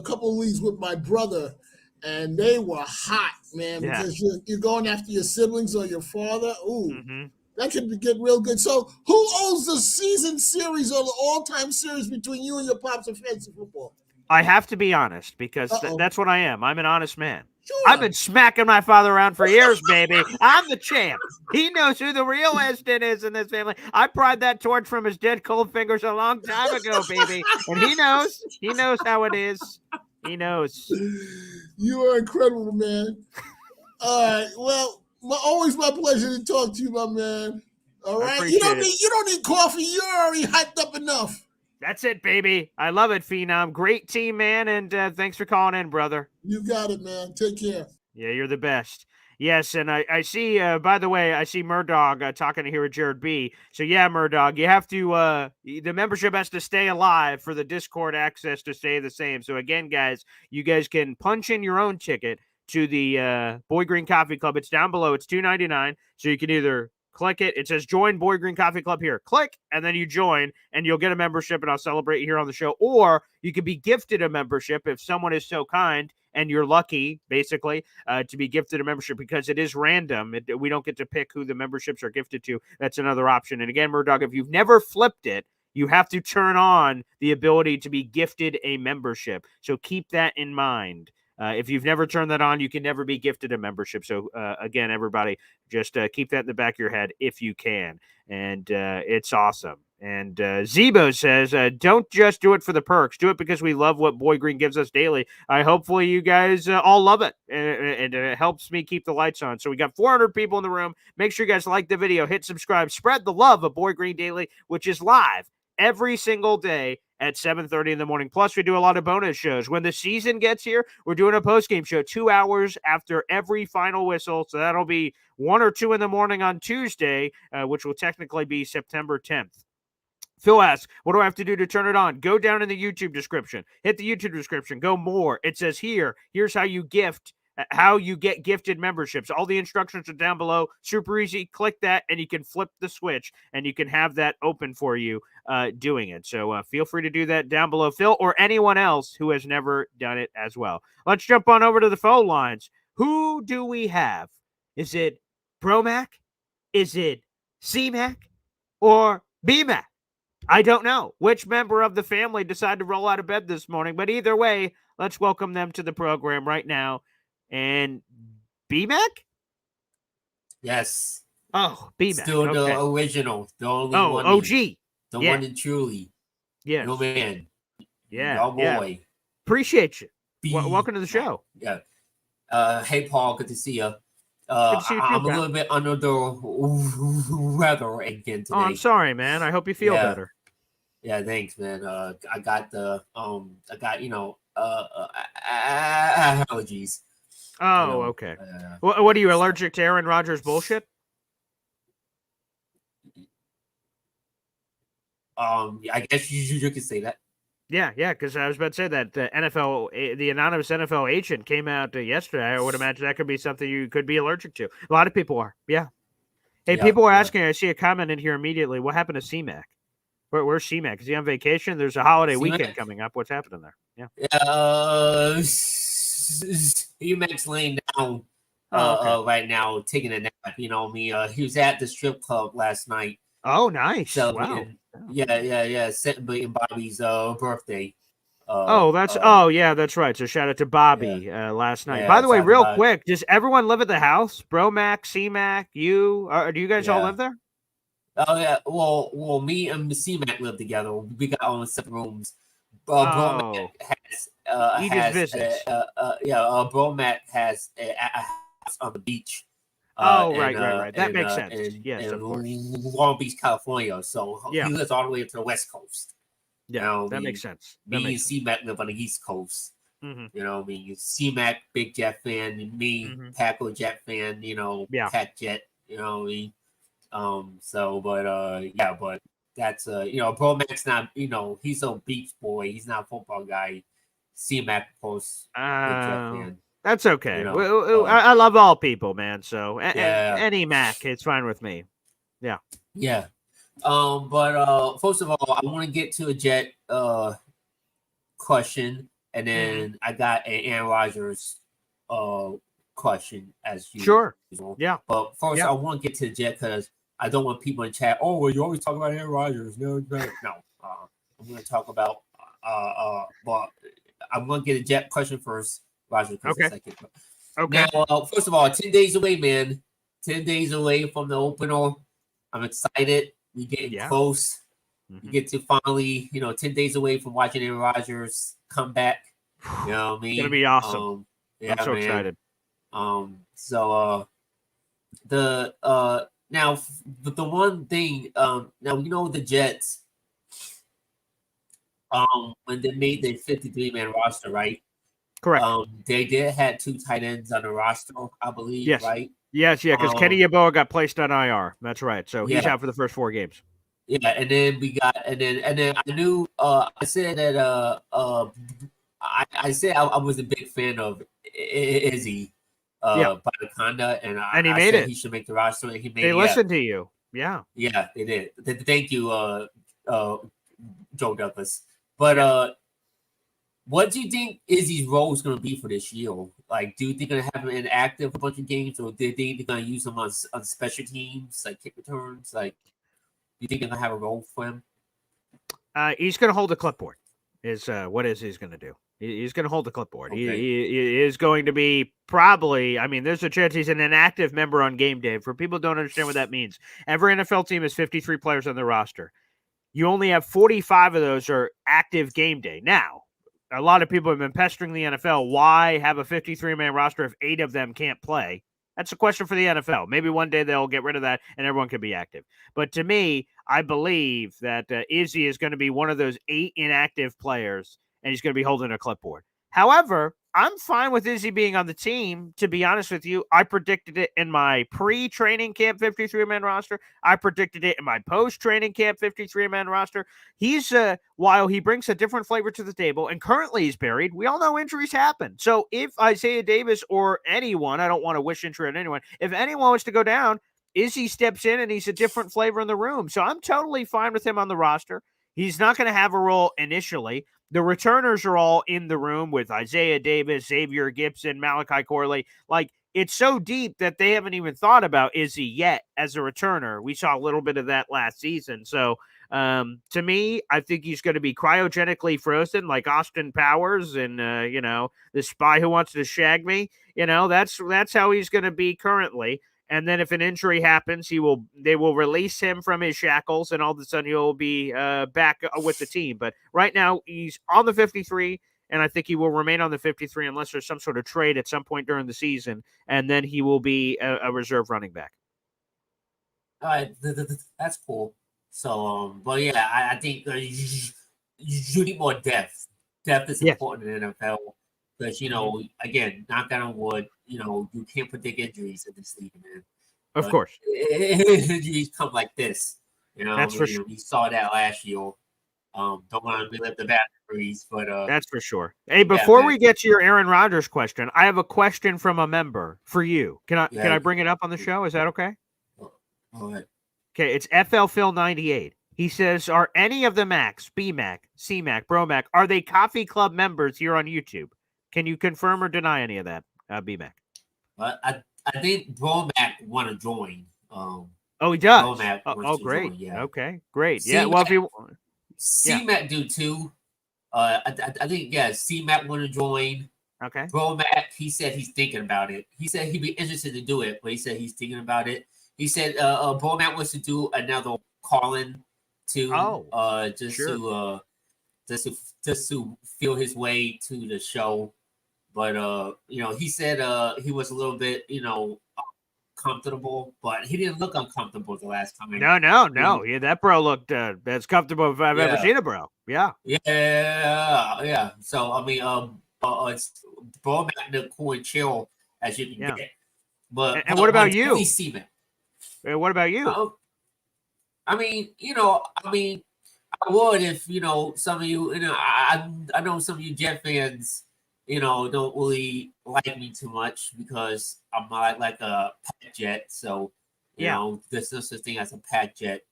[SPEAKER 12] couple of leagues with my brother, and they were hot, man, because you're going after your siblings or your father. Ooh. That could get real good. So, who owns the season series or the all-time series between you and your pops of fantasy football?
[SPEAKER 1] I have to be honest because that's what I am. I'm an honest man.
[SPEAKER 12] Sure.
[SPEAKER 1] I've been smacking my father around for years, baby. I'm the champ. He knows who the real Eston is in this family. I pried that torch from his dead cold fingers a long time ago, baby. And he knows. He knows how it is. He knows.
[SPEAKER 12] You are incredible, man. All right. Well, always my pleasure to talk to you, my man. All right. You don't need coffee. You're already hyped up enough.
[SPEAKER 1] That's it, baby. I love it, Phenom. Great team, man, and thanks for calling in, brother.
[SPEAKER 12] You got it, man. Take care.
[SPEAKER 1] Yeah, you're the best. Yes, and I see, by the way, I see Murdog talking here with Jared B. So, yeah, Murdog, you have to, the membership has to stay alive for the Discord access to stay the same. So, again, guys, you guys can punch in your own ticket to the Boy Green Coffee Club. It's down below. It's $2.99. So, you can either click it. It says join Boy Green Coffee Club here. Click, and then you join, and you'll get a membership, and I'll celebrate you here on the show. Or you can be gifted a membership if someone is so kind, and you're lucky, basically, to be gifted a membership because it is random. We don't get to pick who the memberships are gifted to. That's another option. And again, Murdoch, if you've never flipped it, you have to turn on the ability to be gifted a membership. So keep that in mind. If you've never turned that on, you can never be gifted a membership. So, again, everybody, just keep that in the back of your head if you can. And it's awesome. And Zebo says, don't just do it for the perks. Do it because we love what Boy Green gives us daily. Hopefully you guys all love it. And it helps me keep the lights on. So we got 400 people in the room. Make sure you guys like the video, hit subscribe, spread the love of Boy Green Daily, which is live every single day at 7:30 in the morning. Plus, we do a lot of bonus shows. When the season gets here, we're doing a post-game show 2 hours after every final whistle. So that'll be 1 or 2 in the morning on Tuesday, which will technically be September 10th. Phil asks, what do I have to do to turn it on? Go down in the YouTube description. Hit the YouTube description. Go more. It says here's how you get gifted memberships. All the instructions are down below. Super easy. Click that, and you can flip the switch, and you can have that open for you doing it. So feel free to do that down below, Phil, or anyone else who has never done it as well. Let's jump on over to the phone lines. Who do we have? Is it Bromac? Is it C-Mac? Or B-Mac? I don't know which member of the family decided to roll out of bed this morning, but either way, let's welcome them to the program right now. And B-Mac?
[SPEAKER 13] Yes.
[SPEAKER 1] Oh, B-Mac.
[SPEAKER 13] Still the original, the only one.
[SPEAKER 1] OG.
[SPEAKER 13] The one and truly.
[SPEAKER 1] Yeah.
[SPEAKER 13] Your man.
[SPEAKER 1] Yeah.
[SPEAKER 13] Your boy.
[SPEAKER 1] Yeah. Appreciate you. Welcome to the show.
[SPEAKER 13] Yeah. Hey, Paul. Good to see you.
[SPEAKER 1] Good to see you too,
[SPEAKER 13] I'm a little bit under the weather again today.
[SPEAKER 1] Oh, I'm sorry, man. I hope you feel better.
[SPEAKER 13] Yeah, thanks, man. I got allergies.
[SPEAKER 1] Oh, okay. What are you allergic to? Aaron Rodgers bullshit?
[SPEAKER 13] I guess you could say that.
[SPEAKER 1] Yeah, because I was about to say that the anonymous NFL agent came out yesterday. I would imagine that could be something you could be allergic to. A lot of people are. Yeah. Hey, people are asking. I see a comment in here immediately. What happened to C-Mac? Where's C-Mac? Is he on vacation? There's a holiday weekend coming up. What's happening there? Yeah.
[SPEAKER 13] C-Mac's laying down right now, taking a nap. You know me. He was at the strip club last night.
[SPEAKER 1] Oh, nice! Wow.
[SPEAKER 13] Yeah. Celebrating Bobby's birthday.
[SPEAKER 1] That's right. So shout out to Bobby last night. By the way, real quick, does everyone live at the house? Bromac, C-Mac, you? Do you guys all live there?
[SPEAKER 13] Oh yeah. Well, me and C-Mac live together. We got our own separate rooms.
[SPEAKER 1] Bromac
[SPEAKER 13] has
[SPEAKER 1] visits.
[SPEAKER 13] Bromac has a house on the beach.
[SPEAKER 1] Right. That makes sense. Yes, of course.
[SPEAKER 13] Long Beach, California. So he lives all the way to the West Coast.
[SPEAKER 1] Yeah, that makes sense.
[SPEAKER 13] Me and C-Mac live on the East Coast.
[SPEAKER 1] Mm-hmm.
[SPEAKER 13] You know, I mean, C-Mac, big Jet fan, and me, Paco Jet fan, you know, Pat Jet, you know what I mean? But that's, you know, Bro Mac's not, you know, he's a beach boy. He's not a football guy. C-Mac, of course, big Jet fan.
[SPEAKER 1] That's okay.
[SPEAKER 13] You know,
[SPEAKER 1] I love all people, man. So
[SPEAKER 13] yeah.
[SPEAKER 1] any Mac, it's fine with me. Yeah.
[SPEAKER 13] Yeah. But first of all, I want to get to a Jet question, and then I got an Aaron Rodgers question as usual.
[SPEAKER 1] Sure. Yeah.
[SPEAKER 13] But first, I want to get to the Jet because I don't want people in chat. Oh, well, you always talk about Aaron Rodgers. No. I'm going to talk about. But I'm going to get a Jet question first, Rodgers.
[SPEAKER 1] Okay.
[SPEAKER 13] Now, first of all, 10 days away, man. 10 days away from the opener. I'm excited. We're getting close. You get to finally, 10 days away from watching Aaron Rodgers come back. You know what I mean?
[SPEAKER 1] It's gonna be awesome. I'm so excited.
[SPEAKER 13] Now the one thing, now we know the Jets, when they made their 53-man roster, right?
[SPEAKER 1] Correct.
[SPEAKER 13] They did have 2 tight ends on the roster, I believe, right?
[SPEAKER 1] Yes, because Kenny Yeboah got placed on IR. That's right. So he's out for the first 4 games.
[SPEAKER 13] Yeah, and then I knew I said that I said I was a big fan of Izzy Banaconda, and
[SPEAKER 1] he
[SPEAKER 13] I
[SPEAKER 1] mid
[SPEAKER 13] said
[SPEAKER 1] it.
[SPEAKER 13] He should make the roster, and he made it.
[SPEAKER 1] They listened to you. Yeah.
[SPEAKER 13] Yeah, they did. Thank you, Joe Douglas. But what do you think Izzy's role is going to be for this year? Like, do you think they're going to have him inactive a bunch of games, or do you think they're going to use him on special teams, like kick returns? Like, do you think they're going to have a role for him?
[SPEAKER 1] He's going to hold a clipboard. What is he's going to do? He's going to hold the clipboard.
[SPEAKER 13] Okay.
[SPEAKER 1] He is going to be probably, I mean, there's a chance he's an inactive member on game day. For people who don't understand what that means, every NFL team has 53 players on their roster. You only have 45 of those are active game day. Now, a lot of people have been pestering the NFL. Why have a 53-man roster if 8 of them can't play? That's a question for the NFL. Maybe one day they'll get rid of that and everyone can be active. But to me, I believe that Izzy is going to be one of those 8 inactive players, and he's going to be holding a clipboard. However, I'm fine with Izzy being on the team. To be honest with you, I predicted it in my pre-training camp 53-man roster. I predicted it in my post-training camp 53-man roster. He's, while he brings a different flavor to the table, and currently he's buried, we all know injuries happen. So if Isaiah Davis or anyone, I don't want to wish injury on anyone, if anyone was to go down, Izzy steps in and he's a different flavor in the room. So I'm totally fine with him on the roster. He's not going to have a role initially. The returners are all in the room with Isaiah Davis, Xavier Gibson, Malachi Corley. Like, it's so deep that they haven't even thought about Izzy yet as a returner. We saw a little bit of that last season. So, to me, I think he's going to be cryogenically frozen like Austin Powers and, The Spy Who Wants to Shag Me. That's how he's going to be currently. And then if an injury happens, they will release him from his shackles, and all of a sudden he'll be back with the team. But right now he's on the 53, and I think he will remain on the 53 unless there's some sort of trade at some point during the season, and then he will be a reserve running back.
[SPEAKER 13] All right, that's cool. So, but yeah, I think you need more depth. Depth is important in the NFL. Because, again, knock on wood, you can't predict injuries in this league, man.
[SPEAKER 1] Of course.
[SPEAKER 13] Injuries come like this.
[SPEAKER 1] That's for sure.
[SPEAKER 13] We saw that last year. Don't want to relive the bad injuries, but
[SPEAKER 1] that's for sure. Hey, before we get to your Aaron Rodgers question, I have a question from a member for you. Can I bring it up on the show? Is that okay?
[SPEAKER 13] All right.
[SPEAKER 1] Okay, it's FL Phil 98. He says, are any of the Macs, B-Mac, C-Mac, Bro-Mac, are they Coffee Club members here on YouTube? Can you confirm or deny any of that, B-Mac?
[SPEAKER 13] I think Bro-Mac want to join.
[SPEAKER 1] He does?
[SPEAKER 13] Bro-Mac wants to
[SPEAKER 1] great.
[SPEAKER 13] Join, yeah.
[SPEAKER 1] Okay, great.
[SPEAKER 13] C-Mac,
[SPEAKER 1] well, if you...
[SPEAKER 13] C-Mac do too. I think, C-Mac want to join.
[SPEAKER 1] Okay.
[SPEAKER 13] Bro-Mac, he said he's thinking about it. He said he'd be interested to do it, but he said he's thinking about it. He said Bro-Mac wants to do another call-in too. Just to feel his way to the show. But he said he was a little bit, comfortable, but he didn't look uncomfortable the last time.
[SPEAKER 1] No. Yeah, that bro looked as comfortable if I've ever seen a bro. Yeah.
[SPEAKER 13] Yeah. So I mean, it's ball back to cool and chill as you can get. But
[SPEAKER 1] and what about you?
[SPEAKER 13] What
[SPEAKER 1] about you?
[SPEAKER 13] I mean, I would if some of you, I know some of you Jet fans, don't really like me too much because I'm not like a Pat Jet. So there's no such thing as a Pat Jet.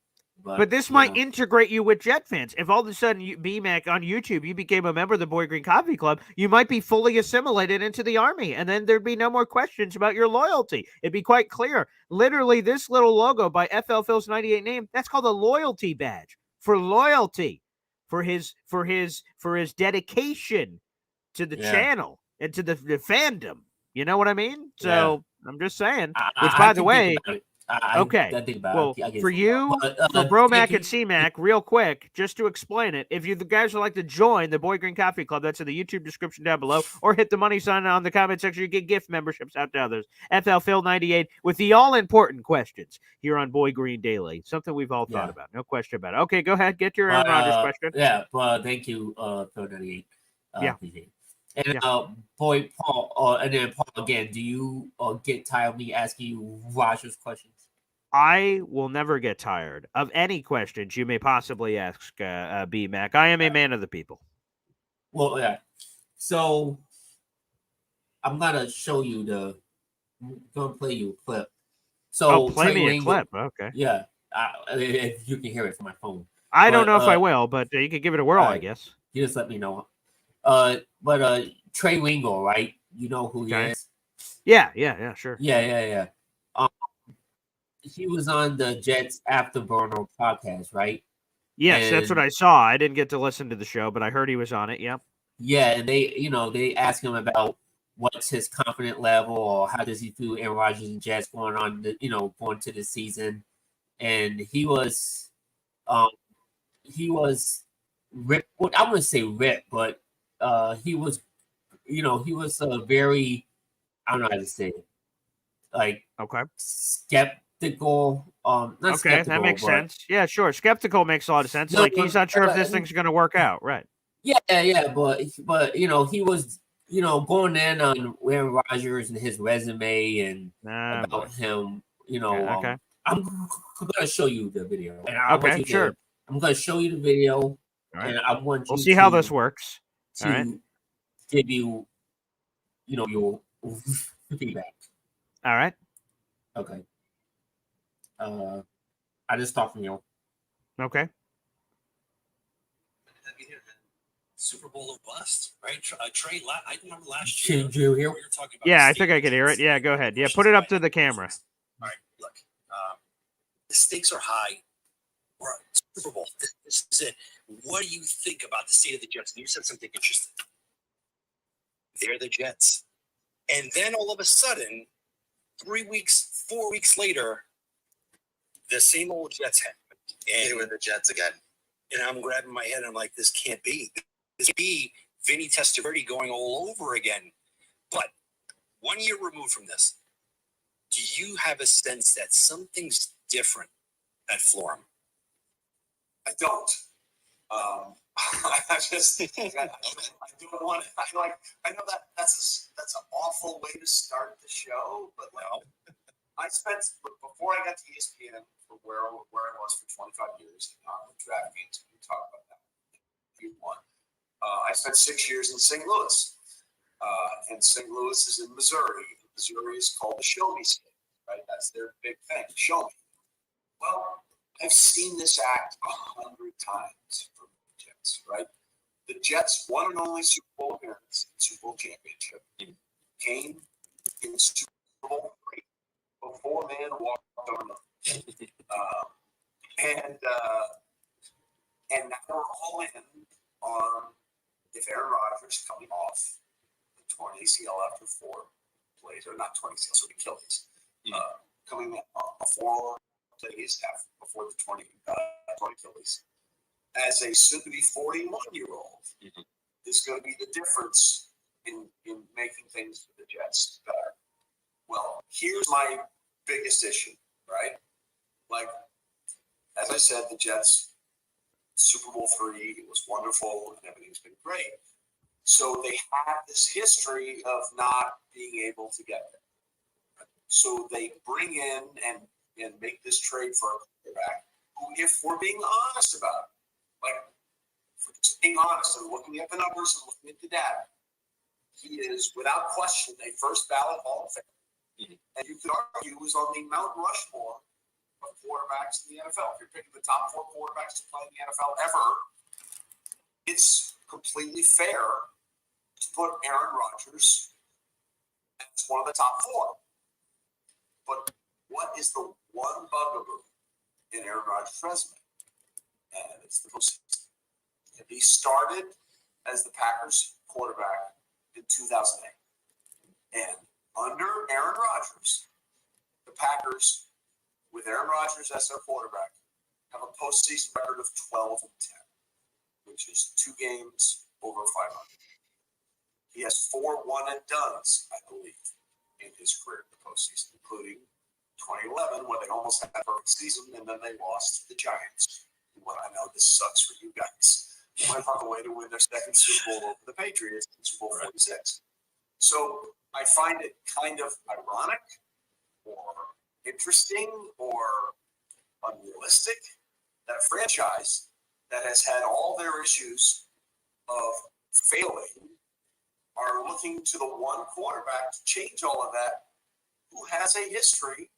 [SPEAKER 1] But this might integrate you with Jet fans. If all of a sudden, BMAC on YouTube, you became a member of the Boy Green Coffee Club, you might be fully assimilated into the Army, and then there'd be no more questions about your loyalty. It'd be quite clear. Literally, this little logo by FL Phil's 98 name, that's called a loyalty badge for loyalty, for his dedication to the channel and to the fandom. You know what I mean? So I'm just saying. Which, by the way. Okay. Well, for you, for Bromac and CMAC, real quick, just to explain it, if you the guys would like to join the Boy Green Coffee Club, that's in the YouTube description down below, or hit the money sign on the comment section. You get gift memberships out to others. FL Phil 98 with the all important questions here on Boy Green Daily. Something we've all thought about, no question about it. Okay, go ahead, get your Aaron Rodgers question.
[SPEAKER 13] Yeah, well, thank you, Phil 98. And boy, Paul, and then Paul again. Do you get tired of me asking you Rodgers questions?
[SPEAKER 1] I will never get tired of any questions you may possibly ask, BMAC. I am a man of the people.
[SPEAKER 13] Well, yeah. So I'm gonna show you I'm gonna play you a clip. So
[SPEAKER 1] play me a clip. Okay.
[SPEAKER 13] Yeah, if you can hear it from my phone.
[SPEAKER 1] I don't know if I will, but you can give it a whirl, I guess.
[SPEAKER 13] You just let me know. But Trey Wingo, right? You know who he is?
[SPEAKER 1] Yeah, sure.
[SPEAKER 13] Yeah. He was on the Jets Afterburner podcast, right?
[SPEAKER 1] Yes, that's what I saw. I didn't get to listen to the show, but I heard he was on it. Yep.
[SPEAKER 13] Yeah, and they asked him about what's his confident level or how does he feel Aaron Rodgers and Jets going on, going to the season, and he was ripped. Well, I wouldn't say ripped, but he was a very, I don't know how to say it, like skeptical. Not skeptical,
[SPEAKER 1] that makes sense. Yeah, sure. Skeptical makes a lot of sense. He's not sure if this thing's going to work out, right?
[SPEAKER 13] Yeah, but he was going in on Aaron Rodgers and his resume and about him. I'm gonna show you the video. And I want you to, I'm gonna show you the video, and I want you.
[SPEAKER 1] We'll see how this works.
[SPEAKER 13] To give you, your feedback.
[SPEAKER 1] All right.
[SPEAKER 13] Okay. I just talked from you.
[SPEAKER 1] Okay.
[SPEAKER 14] Super Bowl of bust, right? Trey, I remember last year.
[SPEAKER 13] Did you hear?
[SPEAKER 14] We were talking about
[SPEAKER 1] I think I could hear it. Yeah, go ahead. Yeah, put it up to the camera.
[SPEAKER 14] All right, look. The stakes are high. We're at Super Bowl. This is it. What do you think about the state of the Jets? And you said something interesting. They're the Jets. And then all of a sudden, 4 weeks later, the same old Jets happened. And they were the Jets again. And I'm grabbing my head and I'm like, this can't be. This can't be Vinny Testaverde going all over again. But 1 year removed from this, do you have a sense that something's different at Florham? I don't. I just, I don't want to. I know that's an awful way to start the show, but I spent before I got to ESPN for where I was for 25 years on the draft games. We talk about that. I spent 6 years in St. Louis, and St. Louis is in Missouri. Missouri is called the Show Me State, right? That's their big thing. Show me. Well, I've seen this act 100 times from the Jets, right? The Jets' one and only Super Bowl appearance, Super Bowl championship, came in Super Bowl 3 before man walked on them. And now we're all in on if Aaron Rodgers coming off the torn ACL after 4 plays, or not torn ACL, so Achilles, coming off 4 plays before the torn Achilles, as a soon-to-be 41-year-old, is going to be the difference in making things for the Jets better. Well, here's my biggest issue, right? Like, as I said, the Jets, Super Bowl 3, it was wonderful and everything's been great. So they have this history of not being able to get there. So they bring in and make this trade for a quarterback who, if we're being honest about it, like if we're just being honest and looking at the numbers and looking at the data, he is without question a first ballot Hall of Famer. And you could argue was on the Mount Rushmore of quarterbacks in the NFL. If you're picking the top 4 quarterbacks to play in the NFL ever, it's completely fair to put Aaron Rodgers as one of the top 4. But what is the one bugaboo in Aaron Rodgers' resume? And it's the postseason. He started as the Packers quarterback in 2008. And under Aaron Rodgers, the Packers, with Aaron Rodgers as their quarterback, have a postseason record of 12-10, which is 2 games over 500. He has 4 one-and-dones, I believe, in his career in the postseason, including 2011, where they almost had a perfect season, and then they lost to the Giants. Well, I know this sucks for you guys. They went on the way to win their second Super Bowl over the Patriots in Super Bowl 46. So I find it kind of ironic or interesting or unrealistic that a franchise that has had all their issues of failing are looking to the one quarterback to change all of that who has a history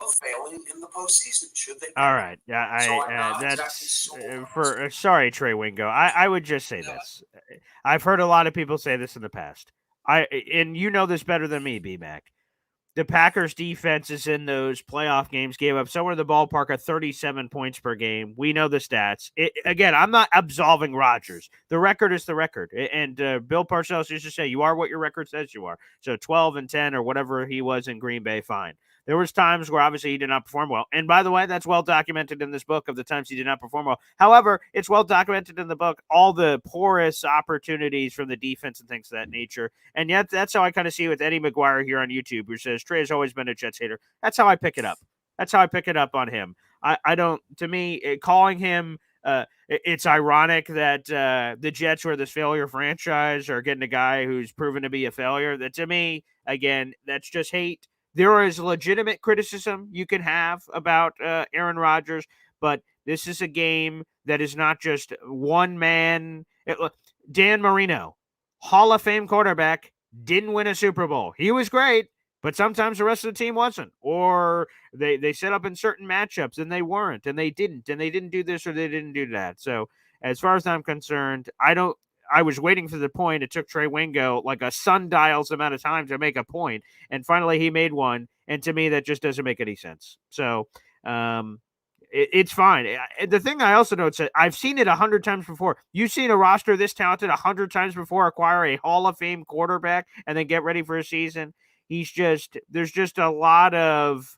[SPEAKER 14] of failing in the postseason. Should they?
[SPEAKER 1] All right. Yeah, that's for sorry, Trey Wingo. I would just say this. I've heard a lot of people say this in the past. And you know this better than me, B-Mac. The Packers defense is in those playoff games, gave up somewhere in the ballpark of 37 points per game. We know the stats. Again, I'm not absolving Rodgers. The record is the record. And Bill Parcells used to say, you are what your record says you are. So 12-10 or whatever he was in Green Bay, fine. There was times where obviously he did not perform well. And by the way, that's well documented in this book of the times he did not perform well. However, it's well documented in the book, all the porous opportunities from the defense and things of that nature. And yet that's how I kind of see it with Eddie McGuire here on YouTube, who says Trey has always been a Jets hater. That's how I pick it up. That's how I pick it up on him. I don't, to me, calling him, it's ironic that the Jets were this failure franchise or getting a guy who's proven to be a failure. That to me, again, that's just hate. There is legitimate criticism you can have about Aaron Rodgers, but this is a game that is not just one man. Dan Marino, Hall of Fame quarterback, didn't win a Super Bowl. He was great, but sometimes the rest of the team wasn't. Or they set up in certain matchups and they weren't, and they didn't do this or they didn't do that. So as far as I'm concerned, I was waiting for the point. It took Trey Wingo like a sundial's amount of time to make a point, and finally he made one. And to me, that just doesn't make any sense. So it's fine. The thing I also note is I've seen it 100 times before. You've seen a roster this talented 100 times before acquire a Hall of Fame quarterback and then get ready for a season. There's just a lot of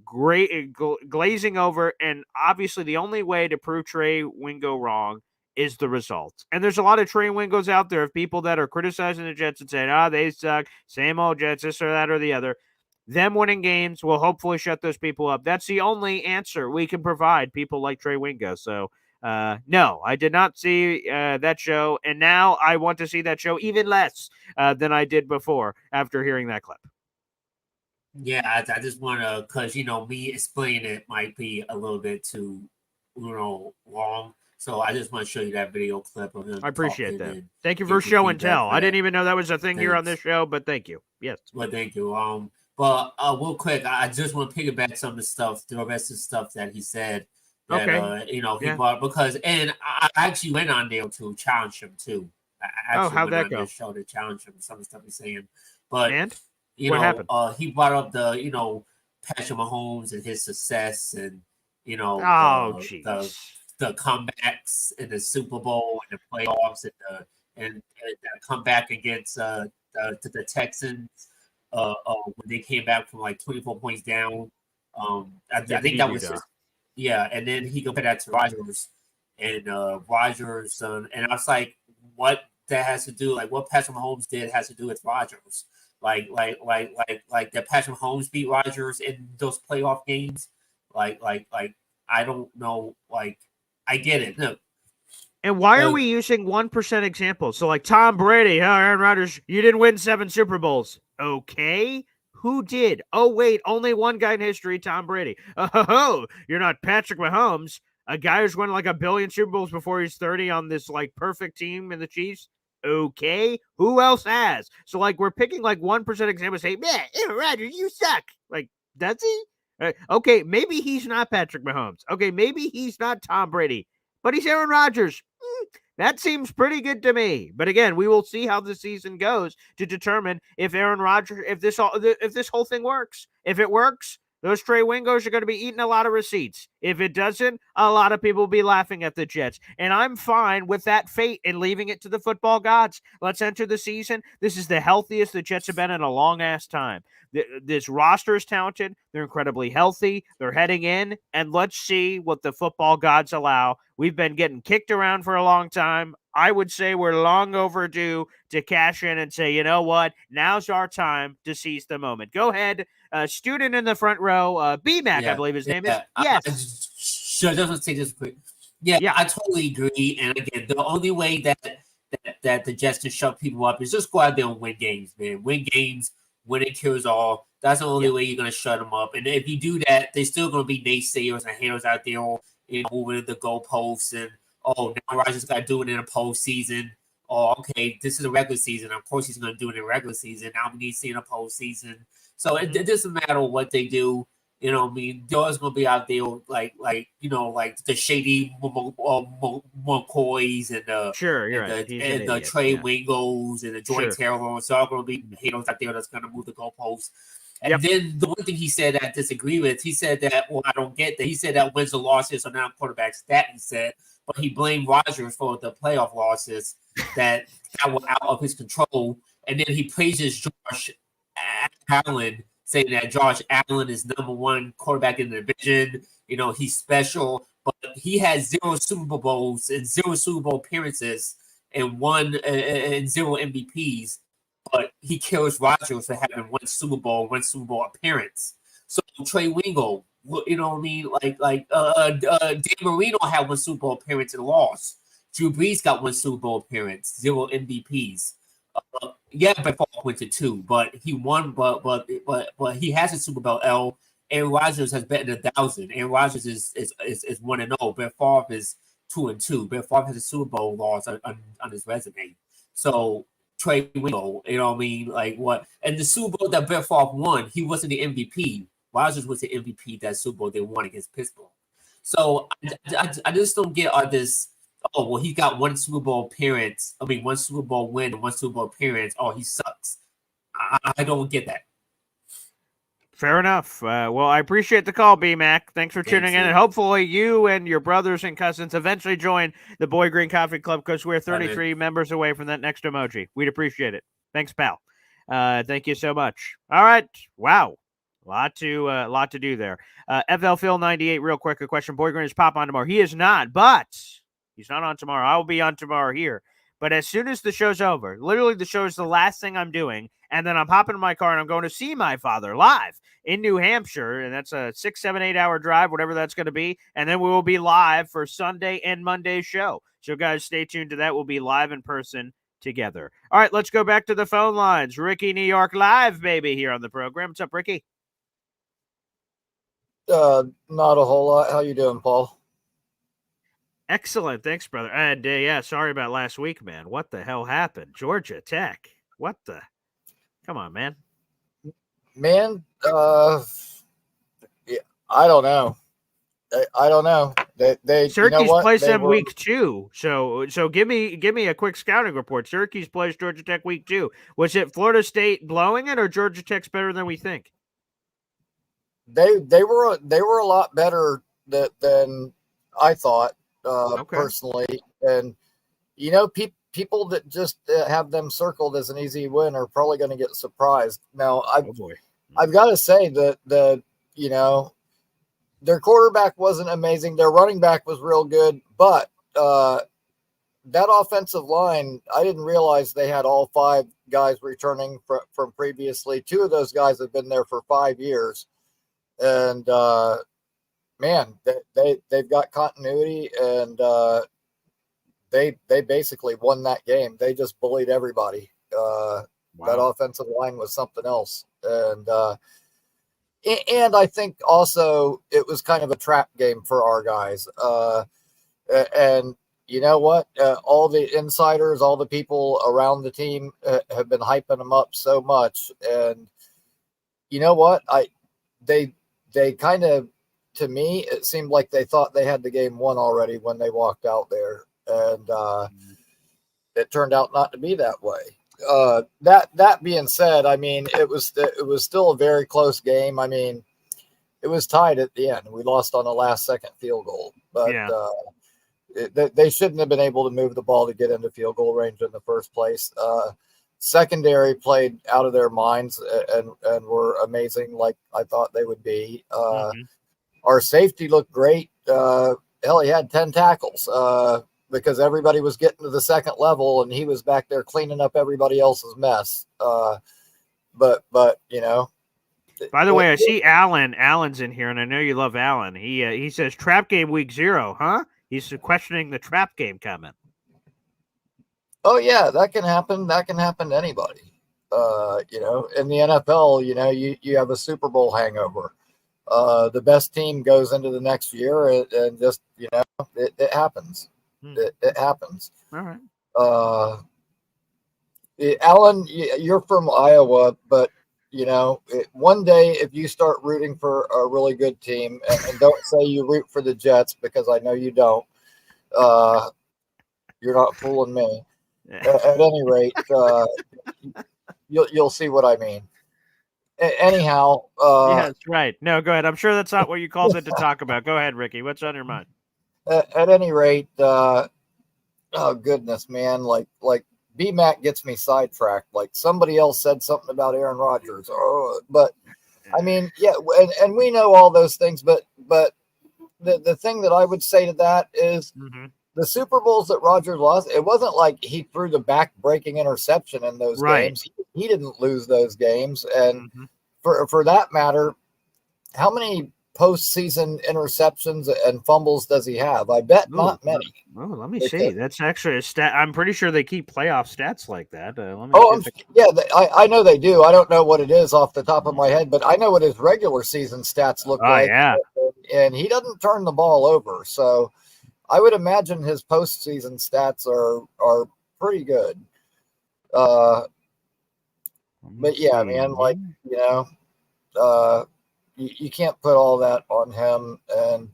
[SPEAKER 1] great glazing over, and obviously the only way to prove Trey Wingo wrong is the results. And there's a lot of Trey Wingos out there of people that are criticizing the Jets and saying, they suck, same old Jets, this or that or the other. Them winning games will hopefully shut those people up. That's the only answer we can provide people like Trey Wingo. So, no, I did not see that show, and now I want to see that show even less than I did before after hearing that clip.
[SPEAKER 13] Yeah, I just want to, because, me explaining it might be a little bit too, long. So I just want to show you that video clip of him.
[SPEAKER 1] I appreciate that. Thank you for show and tell. I didn't even know that was a thing here on this show, but thank you. Yes.
[SPEAKER 13] Well, thank you. But real quick, I just want to piggyback some of the stuff, the rest of the stuff that he said. That,
[SPEAKER 1] okay.
[SPEAKER 13] He brought, because, and I actually went on there to challenge him too.
[SPEAKER 1] How'd that go?
[SPEAKER 13] Show to challenge him, some of the stuff he's saying. But
[SPEAKER 1] what happened?
[SPEAKER 13] He brought up the Patrick Mahomes and his success, and the comebacks in the Super Bowl and the playoffs and the comeback against the Texans when they came back from like 24 points down. I think that was and then he compared that to Rodgers and Rodgers and I was like, what that has to do? Like what Patrick Mahomes did has to do with Rodgers. Like that Patrick Mahomes beat Rodgers in those playoff games. Like I don't know. Like I get it. Look,
[SPEAKER 1] And why are we using 1% examples? So, like Tom Brady, Aaron Rodgers, you didn't win 7 Super Bowls. Okay. Who did? Oh, wait, only one guy in history, Tom Brady. Oh, you're not Patrick Mahomes, a guy who's won like 1 billion Super Bowls before he's 30 on this like perfect team in the Chiefs. Okay. Who else has? So, like, we're picking like 1% examples. Say, man, Aaron Rodgers, you suck. Like, does he? Okay, maybe he's not Patrick Mahomes. Okay, maybe he's not Tom Brady, but he's Aaron Rodgers. That seems pretty good to me. But again, we will see how the season goes to determine if Aaron Rodgers, if this whole thing works. If it works, those Trey Wingos are going to be eating a lot of receipts. If it doesn't, a lot of people will be laughing at the Jets. And I'm fine with that fate and leaving it to the football gods. Let's enter the season. This is the healthiest the Jets have been in a long ass time. This roster is talented. They're incredibly healthy. They're heading in, and let's see what the football gods allow. We've been getting kicked around for a long time. I would say we're long overdue to cash in and say, you know what? Now's our time to seize the moment. Go ahead. Student in the front row, B-Mac, I believe his name is. Yes.
[SPEAKER 13] Sure, just say this quick. Yeah, I totally agree. And again, the only way that the Jets can shut people up is just go out there and win games, man. Win games. When it kills all, that's the only way you're going to shut them up. And if you do that, there's still going to be naysayers and haters out there, moving the goalposts and, now Rodgers got to do it in a postseason. Okay, this is a regular season. Of course, he's going to do it in a regular season. Now we need to see in a postseason. So it doesn't matter what they do. You know what I mean? They're always going to be out there like the shady McCoys and the Trey Wingos and the Joy Taylors. So all going to be haters out there that's going to move the goalposts. And then the one thing he said that I disagree with, he said that, I don't get that. He said that wins and losses are not quarterbacks. That he said, but he blamed Rodgers for the playoff losses that were out of his control. And then he praises Josh Allen, saying that Josh Allen is #1 quarterback in the division. He's special, but he has 0 Super Bowls and 0 Super Bowl appearances and 0 MVPs. But he kills Rodgers for having 1 Super Bowl, 1 Super Bowl appearance. So Trey Wingo, you know what I mean? Dan Marino had 1 Super Bowl appearance and lost. Drew Brees got 1 Super Bowl appearance, 0 MVPs. Brett Favre went to 2, but he won. But he has a Super Bowl L. Aaron Rodgers has better than 1,000. Aaron Rodgers is 1-0. Brett Favre is 2-2. Brett Favre has a Super Bowl loss on his resume. So Trey Wingo, you know what I mean? Like what? And the Super Bowl that Brett Favre won, he wasn't the MVP. Rodgers was the MVP that Super Bowl they won against Pittsburgh. So I just don't get all this. Oh, well, he got 1 Super Bowl appearance. 1 Super Bowl win and 1 Super Bowl appearance. Oh, he sucks. I don't get that.
[SPEAKER 1] Fair enough. Well, I appreciate the call, B-Mac. Thanks for tuning in. And hopefully you and your brothers and cousins eventually join the Boy Green Coffee Club because we're 33 members away from that next emoji. We'd appreciate it. Thanks, pal. Thank you so much. All right. Wow. Lot to do there. FL Phil 98, real quick, a question. Boy Green is pop on tomorrow. He is not, but he's not on tomorrow. I will be on tomorrow here. But as soon as the show's over, literally the show is the last thing I'm doing, and then I'm hopping in my car and I'm going to see my father live in New Hampshire, and that's a 6, 7, 8 hour drive, whatever that's going to be, and then we will be live for Sunday and Monday's show. So guys, stay tuned to that. We'll be live in person together. All right, let's go back to the phone lines. Ricky, New York live, baby, here on the program. What's up, Ricky?
[SPEAKER 15] Not a whole lot. How you doing, Paul?
[SPEAKER 1] Excellent. Thanks, brother. And sorry about last week, man. What the hell happened? Georgia Tech. What the? Come on, man.
[SPEAKER 15] Man, yeah, I don't know. I don't know. They
[SPEAKER 1] Syracuse plays them week 2. So give me a quick scouting report. Syracuse plays Georgia Tech week 2. Was it Florida State blowing it, or Georgia Tech's better than we think?
[SPEAKER 15] They were a lot better than I thought. Personally, and people that just have them circled as an easy win are probably going to get surprised. Now, I've got to say that their quarterback wasn't amazing, their running back was real good, but that offensive line, I didn't realize they had all 5 guys returning from previously. 2 of those guys have been there for 5 years, and man, they've got continuity, and they basically won that game. They just bullied everybody. That offensive line was something else. And I think also it was kind of a trap game for our guys. And you know what? All the insiders, all the people around the team have been hyping them up so much. And you know what? They kind of, to me, it seemed like they thought they had the game won already when they walked out there. And it turned out not to be that way. That being said, I mean, it was still a very close game. I mean, it was tied at the end. We lost on a last-second field goal, but they shouldn't have been able to move the ball to get into field goal range in the first place. Secondary played out of their minds and were amazing, like I thought they would be. Our safety looked great. Hell, he had 10 tackles. Because everybody was getting to the second level and he was back there cleaning up everybody else's mess. But you know.
[SPEAKER 1] By the way, I see Allen's in here, and I know you love Allen. He says trap game week 0, huh? He's questioning the trap game comment.
[SPEAKER 15] Oh yeah, that can happen. That can happen to anybody. You know, in the NFL, you know, you have a Super Bowl hangover. The best team goes into the next year and just, you know, it happens. It happens.
[SPEAKER 1] All right.
[SPEAKER 15] Alan, you're from Iowa, but you know, one day if you start rooting for a really good team, and don't say you root for the Jets because I know you don't. You're not fooling me. At any rate, you'll see what I mean. Anyhow,
[SPEAKER 1] yeah, that's right. No, go ahead. I'm sure that's not what you called it to talk about. Go ahead, Ricky. What's on your mind?
[SPEAKER 15] At any rate, oh goodness, man, like BMAC gets me sidetracked. Like somebody else said something about Aaron Rodgers. But I mean, yeah, and we know all those things, but the thing that I would say to that is the Super Bowls that Rodgers lost, it wasn't like he threw the back-breaking interception in those games. He didn't lose those games. And for that matter, how many postseason interceptions and fumbles does he have? I bet not many.
[SPEAKER 1] Oh, let me see. That's actually a stat. I'm pretty sure they keep playoff stats like that.
[SPEAKER 15] I know they do. I don't know what it is off the top of my head, but I know what his regular season stats look like.
[SPEAKER 1] Yeah.
[SPEAKER 15] And he doesn't turn the ball over. So I would imagine his postseason stats are pretty good. But yeah, man, like, you know, you can't put all that on him, and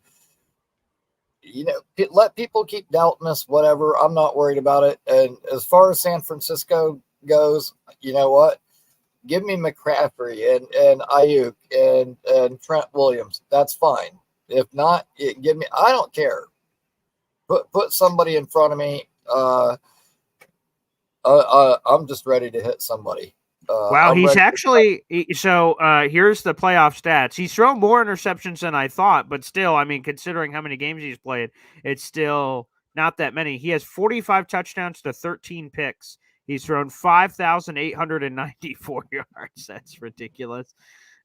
[SPEAKER 15] you know, let people keep doubting us, whatever. I'm not worried about it. And as far as San Francisco goes, you know what? Give me McCaffrey and Ayuk and Trent Williams. That's fine. If not, give me. I don't care. Put somebody in front of me. I'm just ready to hit somebody.
[SPEAKER 1] Wow, he's actually so. Here's the playoff stats. He's thrown more interceptions than I thought, but still, I mean, considering how many games he's played, it's still not that many. He has 45 touchdowns to 13 picks. He's thrown 5,894 yards. That's ridiculous.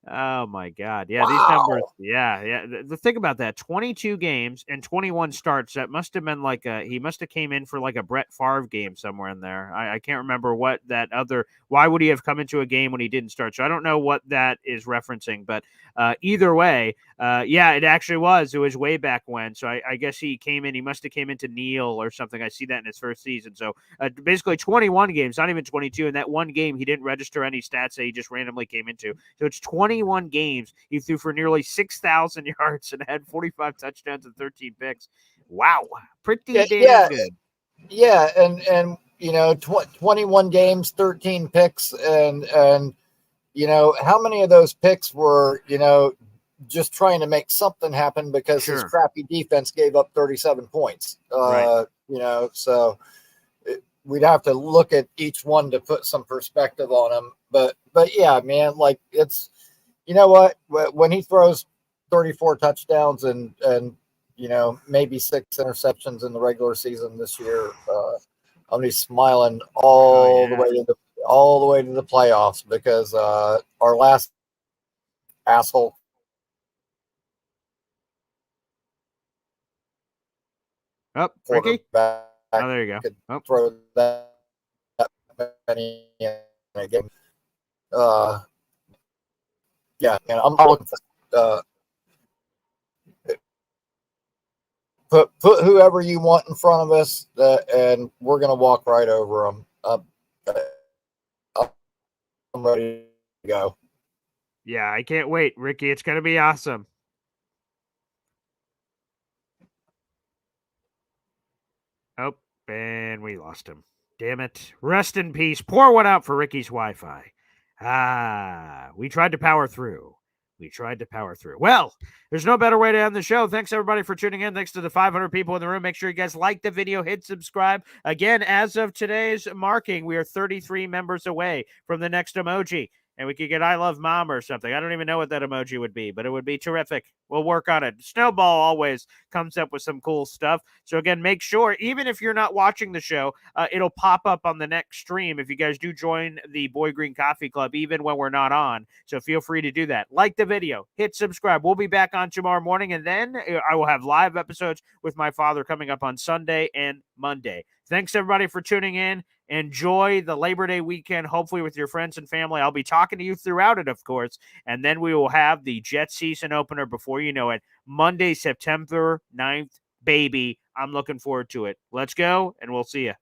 [SPEAKER 1] Oh my God. Yeah, these numbers. Yeah. The thing about that, 22 games and 21 starts, that must have been like he must have came in for like a Brett Favre game somewhere in there. I can't remember what that why would he have come into a game when he didn't start? So I don't know what that is referencing, but either way, yeah, it actually was. It was way back when. So I guess he must have came into Neal or something. I see that in his first season. So basically 21 games, not even 22. In that one game, he didn't register any stats that he just randomly came into. So it's 21 games. He threw for nearly 6,000 yards and had 45 touchdowns and 13 picks. Wow. Pretty damn good.
[SPEAKER 15] Yeah. And you know, 21 games, 13 picks. And, you know, how many of those picks were, you know, just trying to make something happen because his crappy defense gave up 37 points. You know, so we'd have to look at each one to put some perspective on them. But yeah, man, like it's, you know what, when he throws 34 touchdowns and you know, maybe 6 interceptions in the regular season this year, I'm gonna be smiling all the way to the playoffs because our last asshole.
[SPEAKER 1] Ricky? Oh, there you
[SPEAKER 15] could
[SPEAKER 1] go.
[SPEAKER 15] throw that many in a game. Yeah, and I'm looking for put whoever you want in front of us, and we're gonna walk right over them. I'm ready to go.
[SPEAKER 1] Yeah, I can't wait, Ricky. It's going to be awesome. Oh, and we lost him. Damn it. Rest in peace. Pour one out for Ricky's Wi-Fi. We tried to power through. Well, there's no better way to end the show. Thanks, everybody, for tuning in. Thanks to the 500 people in the room. Make sure you guys like the video, hit subscribe. Again, as of today's marking, we are 33 members away from the next emoji. And we could get I love mom or something. I don't even know what that emoji would be, but it would be terrific. We'll work on it. Snowball always comes up with some cool stuff. So again, make sure, even if you're not watching the show, it'll pop up on the next stream if you guys do join the Boy Green Coffee Club, even when we're not on. So feel free to do that. Like the video, hit subscribe. We'll be back on tomorrow morning, and then I will have live episodes with my father coming up on Sunday and Monday. Thanks, everybody, for tuning in. Enjoy the Labor Day weekend, hopefully with your friends and family. I'll be talking to you throughout it, of course. And then we will have the Jets season opener before you know it, Monday, September 9th. Baby, I'm looking forward to it. Let's go, and we'll see you.